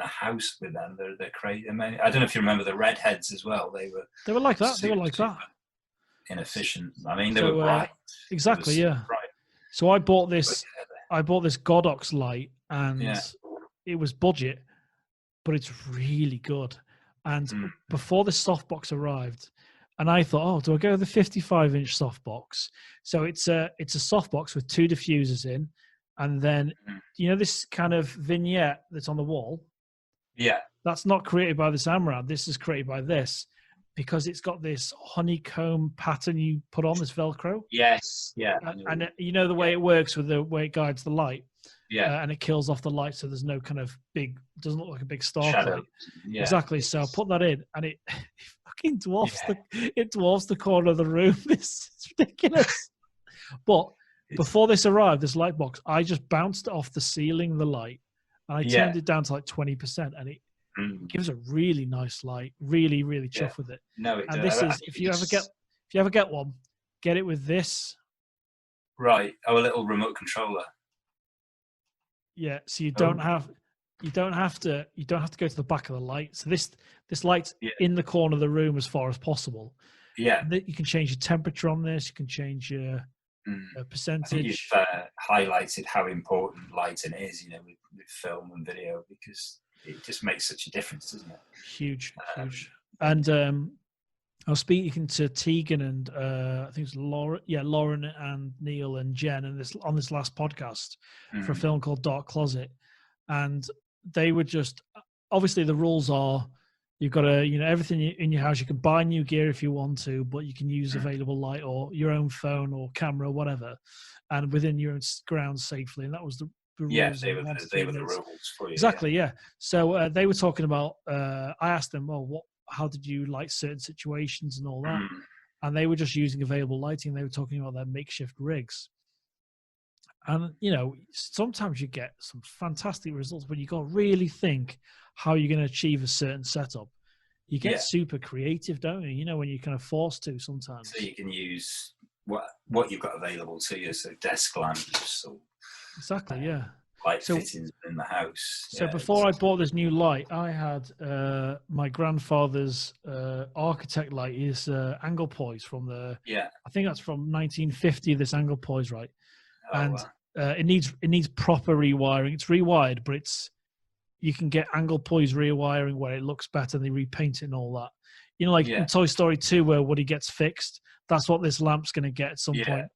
house with them. They're crazy. I mean, I don't know if you remember the redheads as well. They were like that. They were like that. Inefficient. I mean, they were bright. Exactly, yeah. Bright. So I bought this Godox light, and it was budget, but it's really good. And before the softbox arrived, and I thought, do I go with the 55-inch softbox? So it's a softbox with two diffusers in, and then this kind of vignette that's on the wall. Yeah, that's not created by this Amaran. This is created by this, because it's got this honeycomb pattern you put on, this Velcro. Yes, yeah. And you know the way it works with the way it guides the light. Yeah. And it kills off the light, so there's no kind of doesn't look like a big star shadow. Light. Yeah. Exactly. So I put that in, and it fucking dwarfs the corner of the room. It's ridiculous. But before this arrived, this light box, I just bounced it off the ceiling, the light, and I turned it down to like 20%, and it gives a really nice light. Really, really chuffed with it. No, it and does. This is if you ever get one, get it with this. Right. A little remote controller. Yeah, so you don't have to go to the back of the light. So this light's in the corner of the room as far as possible. Yeah, you can change your temperature on this. You can change your percentage. I think you've highlighted how important lighting is, with film and video, because it just makes such a difference, doesn't it? Huge. And I was speaking to Tegan and I think it's Lauren and Neil and Jen, and on this last podcast for a film called Dark Closet, and they were just, obviously the rules are you've got to, everything in your house, you can buy new gear if you want to, but you can use available light or your own phone or camera or whatever, and within your own grounds safely. And that was the rules. They were the rules for you. Exactly, yeah. So they were talking about, I asked them, how did you light certain situations and all that? And they were just using available lighting. They were talking about their makeshift rigs. And, sometimes you get some fantastic results when you got to really think how you're going to achieve a certain setup. You get super creative, don't you? When you're kind of forced to sometimes. So you can use what you've got available to you, so desk lamps or... Exactly, yeah. Light fittings in the house. So before I bought this new light, I had my grandfather's architect light, his angle poise from I think that's from 1950, this angle poise, right? It needs proper rewiring. It's rewired, but you can get angle poise rewiring where it looks better and they repaint it and all that. In Toy Story 2 where Woody gets fixed, that's what this lamp's going to get at some point.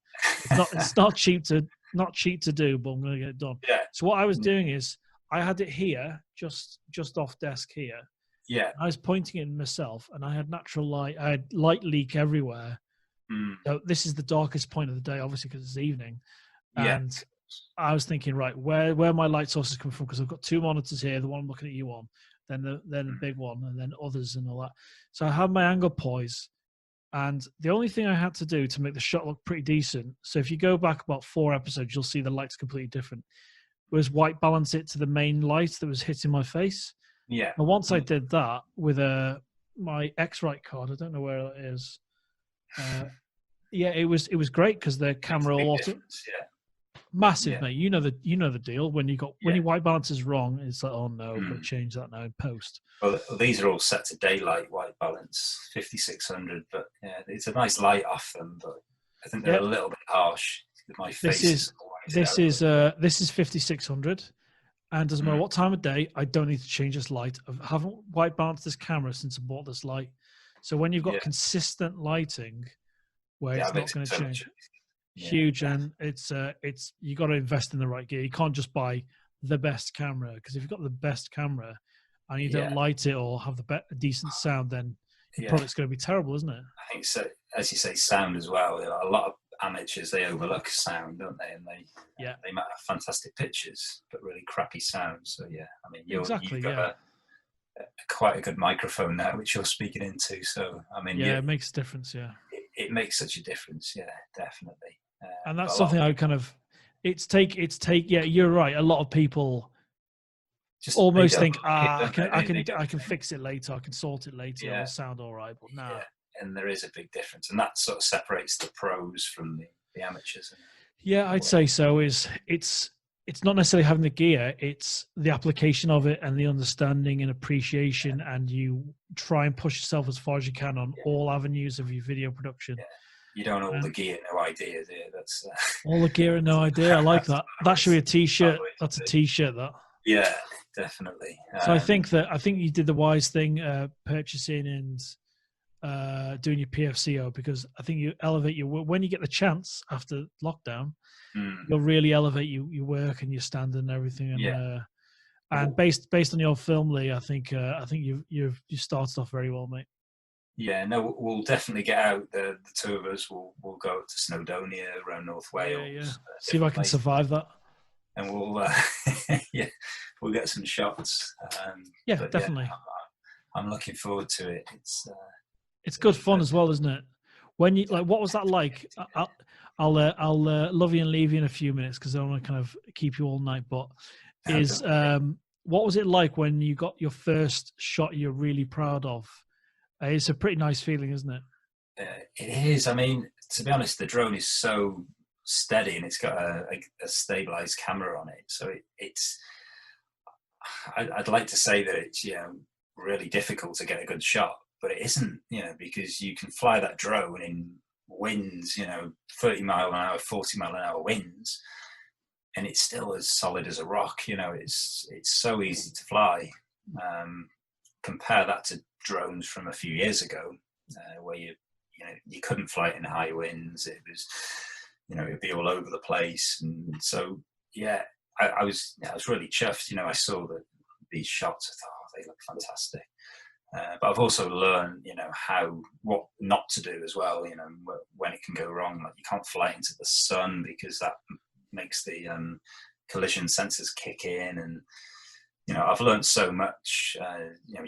It's not cheap to do, but I'm going to get it done. Yeah. So what I was doing is I had it here, just off desk here. Yeah. I was pointing it myself, and I had natural light. I had light leak everywhere. So this is the darkest point of the day, obviously, because it's evening. And I was thinking, right, where my light sources come from? Because I've got two monitors here. The one I'm looking at you on, then the big one, and then others and all that. So I had my angle poise. And the only thing I had to do to make the shot look pretty decent, so if you go back about 4 episodes, you'll see the light's completely different, was white balance it to the main light that was hitting my face. Yeah. And once I did that with my X-Rite card, I don't know where it is. It was great because the camera massive, mate. You know the deal. When your white balance is wrong, it's like, oh no, got to change that now in post. Well, these are all set to daylight white balance, 5600, but it's a nice light off them, but I think they're a little bit harsh. My face this is 5600, and doesn't matter what time of day, I don't need to change this light. I haven't white balanced this camera since I bought this light. So when you've got consistent lighting where it's not going to change. Huge, and it's you got to invest in the right gear. You can't just buy the best camera, because if you've got the best camera and you don't light it or have the decent sound, then the product's going to be terrible, isn't it? I think so. As you say, sound as well. A lot of amateurs, they overlook sound, don't they? And they might have fantastic pictures but really crappy sound. So I mean, you've got quite a good microphone now which you're speaking into. So I mean, it makes a difference. It makes such a difference. Yeah, definitely. And that's something I kind of, you're right. A lot of people just almost think, I can fix it later. I can sort it later. It'll sound all right, but no. And there is a big difference, and that sort of separates the pros from the amateurs. I'd say so. It's not necessarily having the gear; it's the application of it and the understanding and appreciation, and you try and push yourself as far as you can on all avenues of your video production. Yeah. You don't know all the gear, no idea, do you? That's all the gear and no idea. I like that. That should be a T-shirt. That's a T-shirt. That. Yeah, definitely. So I think you did the wise thing, purchasing and doing your PFCO, because I think you elevate when you get the chance after lockdown, you'll really elevate your work and your standard and everything. And and based on your film, Lee, I think you've started off very well, mate. Yeah, no, we'll definitely get out. The two of us will go to Snowdonia around North Wales. Yeah. See if I can survive that. And we'll we'll get some shots. Definitely. I'm looking forward to it. It's good fun as well, isn't it? When you what was that like? I'll love you and leave you in a few minutes because I want to kind of keep you all night. But what was it like when you got your first shot you're really proud of? It's a pretty nice feeling, isn't it? It is. I mean, to be honest, the drone is so steady and it's got a stabilized camera on it. So I'd like to say that it's really difficult to get a good shot, but it isn't. Because you can fly that drone in winds, 30 mile an hour, 40 mile an hour winds, and it's still as solid as a rock. It's so easy to fly. Compare that to drones from a few years ago, where you couldn't fly it in high winds. It was, it'd be all over the place. And so, yeah, I was really chuffed. I saw these shots. I thought, oh, they look fantastic. But I've also learned, what not to do as well, when it can go wrong. Like, you can't fly into the sun because that makes the collision sensors kick in. And, I've learned so much,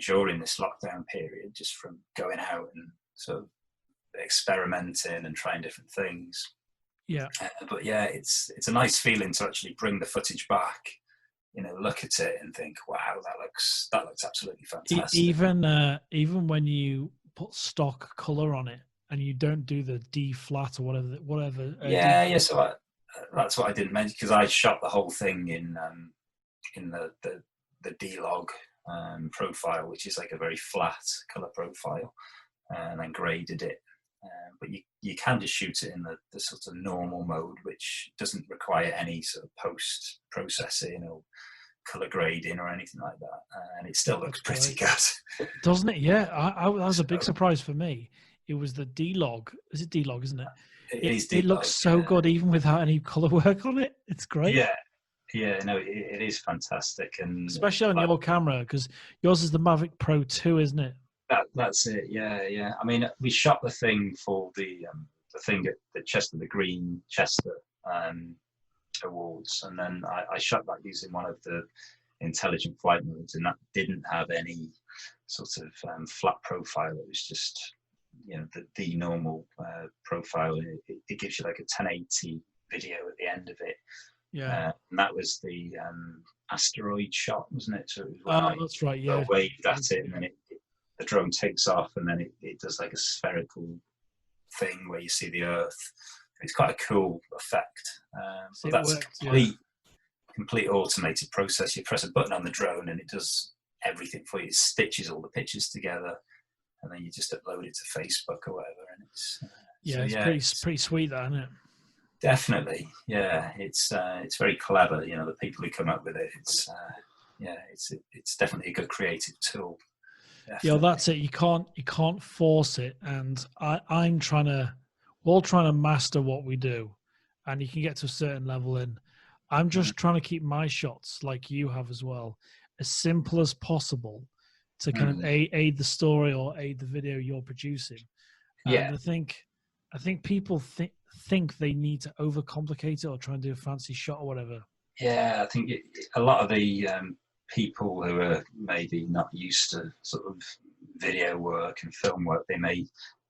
during this lockdown period, just from going out and sort of experimenting and trying different things. Yeah. But yeah, it's a nice feeling to actually bring the footage back, look at it and think, wow, that looks absolutely fantastic. Even when you put stock color on it and you don't do the D flat or whatever. Yeah. So that's what I didn't mention, because I shot the whole thing in the D-Log profile, which is like a very flat color profile, and then graded it. But you can just shoot it in the sort of normal mode, which doesn't require any sort of post processing or color grading or anything like that, and it still looks pretty good, doesn't it? Yeah, that was a big surprise for me. It was the D-Log. Is it D-Log, isn't it? It looks so good even without any color work on it. It's great. No, it is fantastic, and especially on your camera, because yours is the Mavic Pro 2, isn't it? That's it. Yeah. I mean, we shot the thing for the thing at the Chester, the Green Chester Awards, and then I shot that using one of the intelligent flight modes, and that didn't have any sort of flat profile. It was just the normal profile. It gives you like a 1080 video at the end of it. Yeah, and that was the asteroid shot, wasn't it? So it was that's right. Yeah, waved at it, and then the drone takes off, and then it does like a spherical thing where you see the Earth. It's quite a cool effect. But that's a complete automated process. You press a button on the drone, and it does everything for you. It stitches all the pictures together, and then you just upload it to Facebook or whatever. And it's pretty sweet, that, isn't it? Definitely, yeah. It's very clever. The people who come up with it. It's definitely a good creative tool. Definitely. Yeah, that's it. You can't force it, and we're all trying to master what we do, and you can get to a certain level. And I'm just trying to keep my shots, like you have as well, as simple as possible to kind of aid the story or aid the video you're producing. And I think people think they need to overcomplicate it or try and do a fancy shot or whatever. Yeah, I think a lot of the people who are maybe not used to sort of video work and film work, they may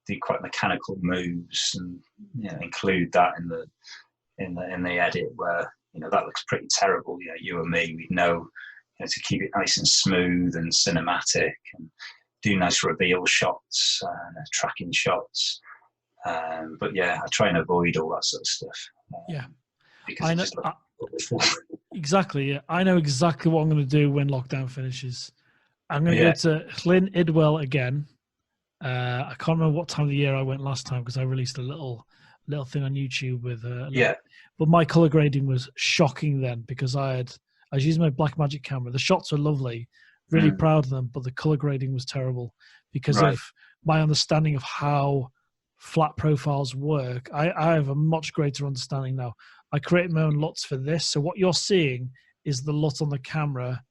do quite mechanical moves and include that in the edit where that looks pretty terrible. You and me, we know to keep it nice and smooth and cinematic and do nice reveal shots, tracking shots. But yeah, I try and avoid all that sort of stuff. Because I know, exactly. Yeah, I know exactly what I'm going to do when lockdown finishes. I'm going to go to Llyn Idwell again. I can't remember what time of the year I went last time because I released a little thing on YouTube with but my color grading was shocking then because I was using my Blackmagic camera. The shots are lovely, really proud of them, but the color grading was terrible because of my understanding of how flat profiles work. I have a much greater understanding now. I created my own LUTs for this, so what you're seeing is the LUT on the camera.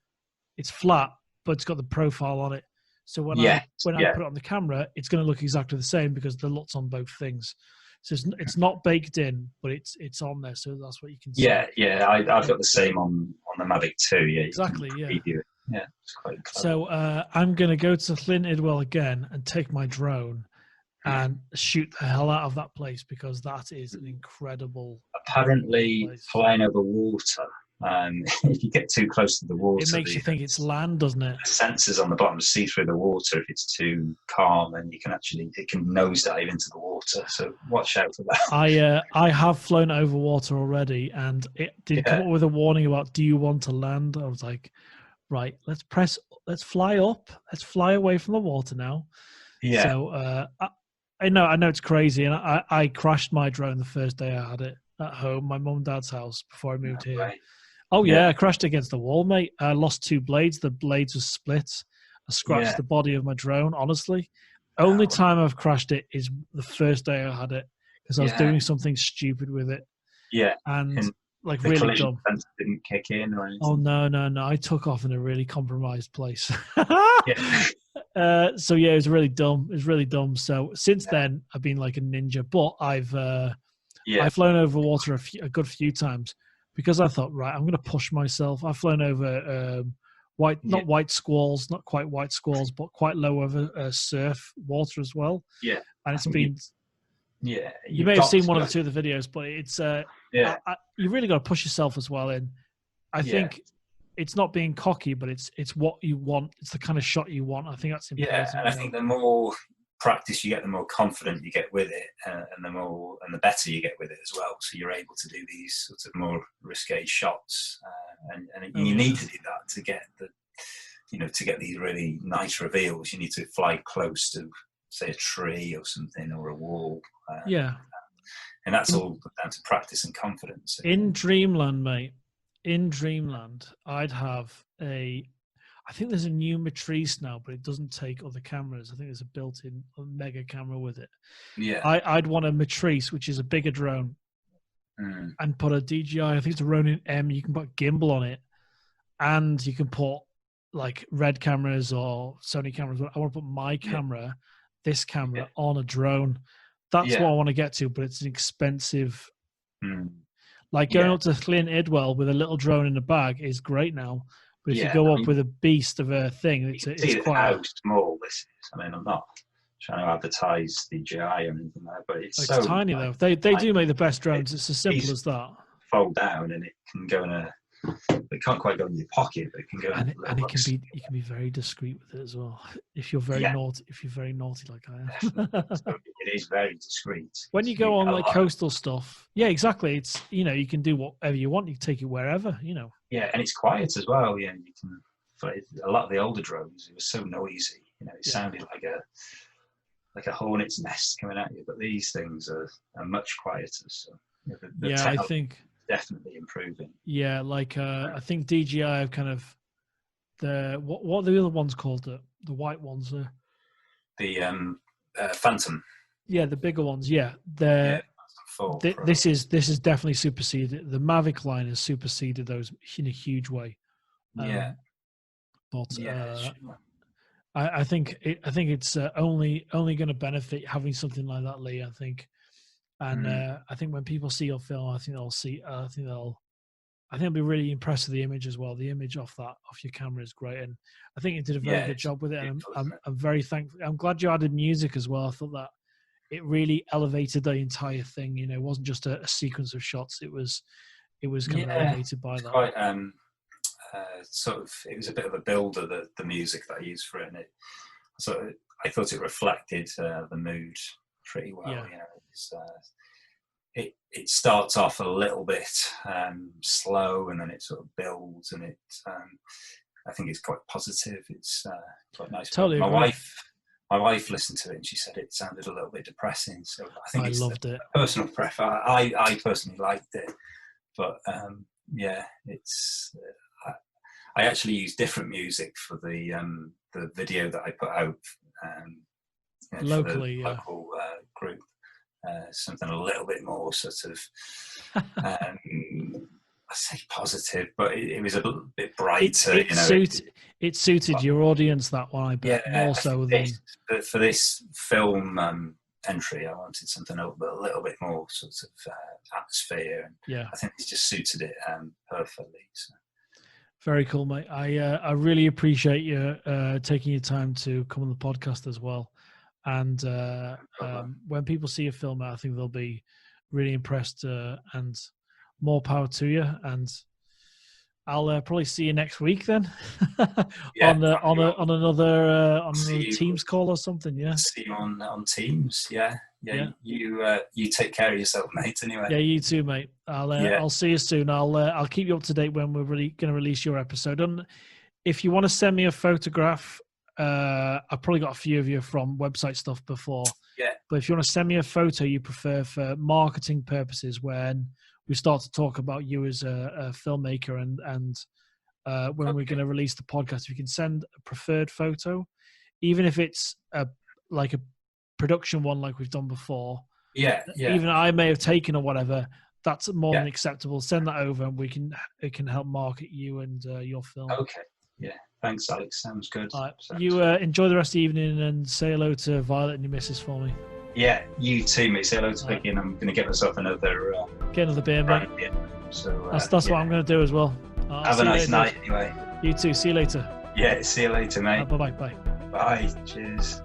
It's flat, but it's got the profile on it. So when I put it on the camera, it's going to look exactly the same because the LUT's on both things. So it's not baked in, but it's on there. So that's what you can see. Yeah. I've got the same on the Mavic 2. Yeah, exactly. Yeah. Yeah, it's quite clever. So I'm going to go to Llyn Idwell again and take my drone and shoot the hell out of that place because that is an incredible. Apparently, flying over water. If you get too close to the water, it makes you think it's land, doesn't it? The sensors on the bottom see through the water if it's too calm, and it can nosedive into the water. So watch out for that. I have flown over water already, and it did come up with a warning about do you want to land? I was like, right, let's fly up, let's fly away from the water now. Yeah. So I know it's crazy, and I crashed my drone the first day I had it at home, my mum and dad's house before I moved here. Right. Oh yeah, I crashed against the wall, mate. I lost 2 blades. The blades were split. I scratched the body of my drone, honestly. Only time I've crashed it is the first day I had it, because I was doing something stupid with it. Yeah. And like the really dumb. Sensor didn't kick in or anything. Oh no! I took off in a really compromised place. Yeah. So yeah, it was really dumb. It was really dumb. So since then, I've been like a ninja. But I've flown over water a good few times because I thought, right, I'm going to push myself. I've flown over not white squalls, not quite white squalls, but quite low over surf water as well. Yeah, and it's been. You you may have seen one or two of the videos, but it's you really got to push yourself as well. And I think it's not being cocky, but it's what you want. It's the kind of shot you want. I think that's important. Yeah, and I think the more practice you get, the more confident you get with it, and the better you get with it as well. So you're able to do these sorts of more risque shots, and you need to do that to get to get these really nice reveals. You need to fly close to, say, a tree or something, or a wall. And that's all down to practice and confidence. In Dreamland, mate. In Dreamland, I'd have I think there's a new Matrice now, but it doesn't take other cameras. I think there's a built-in mega camera with it. Yeah. I'd want a Matrice, which is a bigger drone, and put a DJI. I think it's a Ronin M. You can put gimbal on it, and you can put like Red cameras or Sony cameras. I want to put my camera, this camera, on a drone. That's what I want to get to, but it's an expensive. Like going up to Clint Idwell with a little drone in a bag is great now, but if you go up with a beast of a thing, it's quite how small this is. I mean, I'm not trying to advertise DJI or anything like that, but it's so tiny though. They do make the best drones. It's as simple as that. Fold down, and it can go in a. It can't quite go in your pocket, but it can go. And you can be very discreet with it as well. If you're very naughty, like I am. So it is very discreet. When you go on like coastal stuff, exactly. It's you can do whatever you want. You can take it wherever. Yeah, and it's quiet as well. Yeah, you can. For a lot of the older drones, it was so noisy. It sounded like a hornet's nest coming at you. But these things are much quieter. So I think. Definitely improving. Yeah, like I think DJI have kind of what are the other ones called? The white ones. The Phantom. Yeah, the bigger ones. Yeah, this is definitely superseded. The Mavic line has superseded those in a huge way. But I think it's only going to benefit having something like that, Lee. I think. And I think when people see your film, I think they'll be really impressed with the image as well. The image off your camera is great, and I think you did a very good job with it. And I'm very thankful. I'm glad you added music as well. I thought that it really elevated the entire thing. It wasn't just a sequence of shots. It was kind of elevated by that. Quite it was a bit of a builder, the music that I used for it. And I thought it reflected the mood pretty well. It starts off a little bit slow, and then it sort of builds, and I think it's quite positive. It's quite nice. Totally. My wife listened to it, and she said it sounded a little bit depressing. So I think I loved it. Personal preference. I personally liked it, but it's. I actually used different music for the video that I put out. Locally, for the local group, something a little bit more sort of, I say positive, but it was a little bit brighter. It suited your audience, that one, I bet. More so than for this film entry, I wanted something a little bit more sort of atmosphere, and I think it just suited it perfectly. So. Very cool, mate. I really appreciate you taking your time to come on the podcast as well. And when people see your film, I think they'll be really impressed, and more power to you. And I'll probably see you next week then on another Teams call or something. Yeah, see you on Teams. Yeah. You take care of yourself, mate. Anyway. Yeah, you too, mate. I'll see you soon. I'll keep you up to date when we're really going to release your episode. And if you want to send me a photograph. I've probably got a few of you from website stuff before. Yeah. But if you want to send me a photo you prefer for marketing purposes, when we start to talk about you as a filmmaker and when we're going to release the podcast, if you can send a preferred photo, even if it's like a production one like we've done before, yeah, even I may have taken or whatever, that's more than acceptable. Send that over, and it can help market you and your film. Okay. Yeah. Thanks, Alex. Sounds good. All right. You enjoy the rest of the evening, and say hello to Violet and your missus for me. Yeah, you too, mate. Say hello to Vicky, and I'm going to get myself another. Get another beer, mate. Beer. So that's what I'm going to do as well. Have a nice night, anyway. You too. See you later. Yeah. See you later, mate. Bye. Bye. Cheers.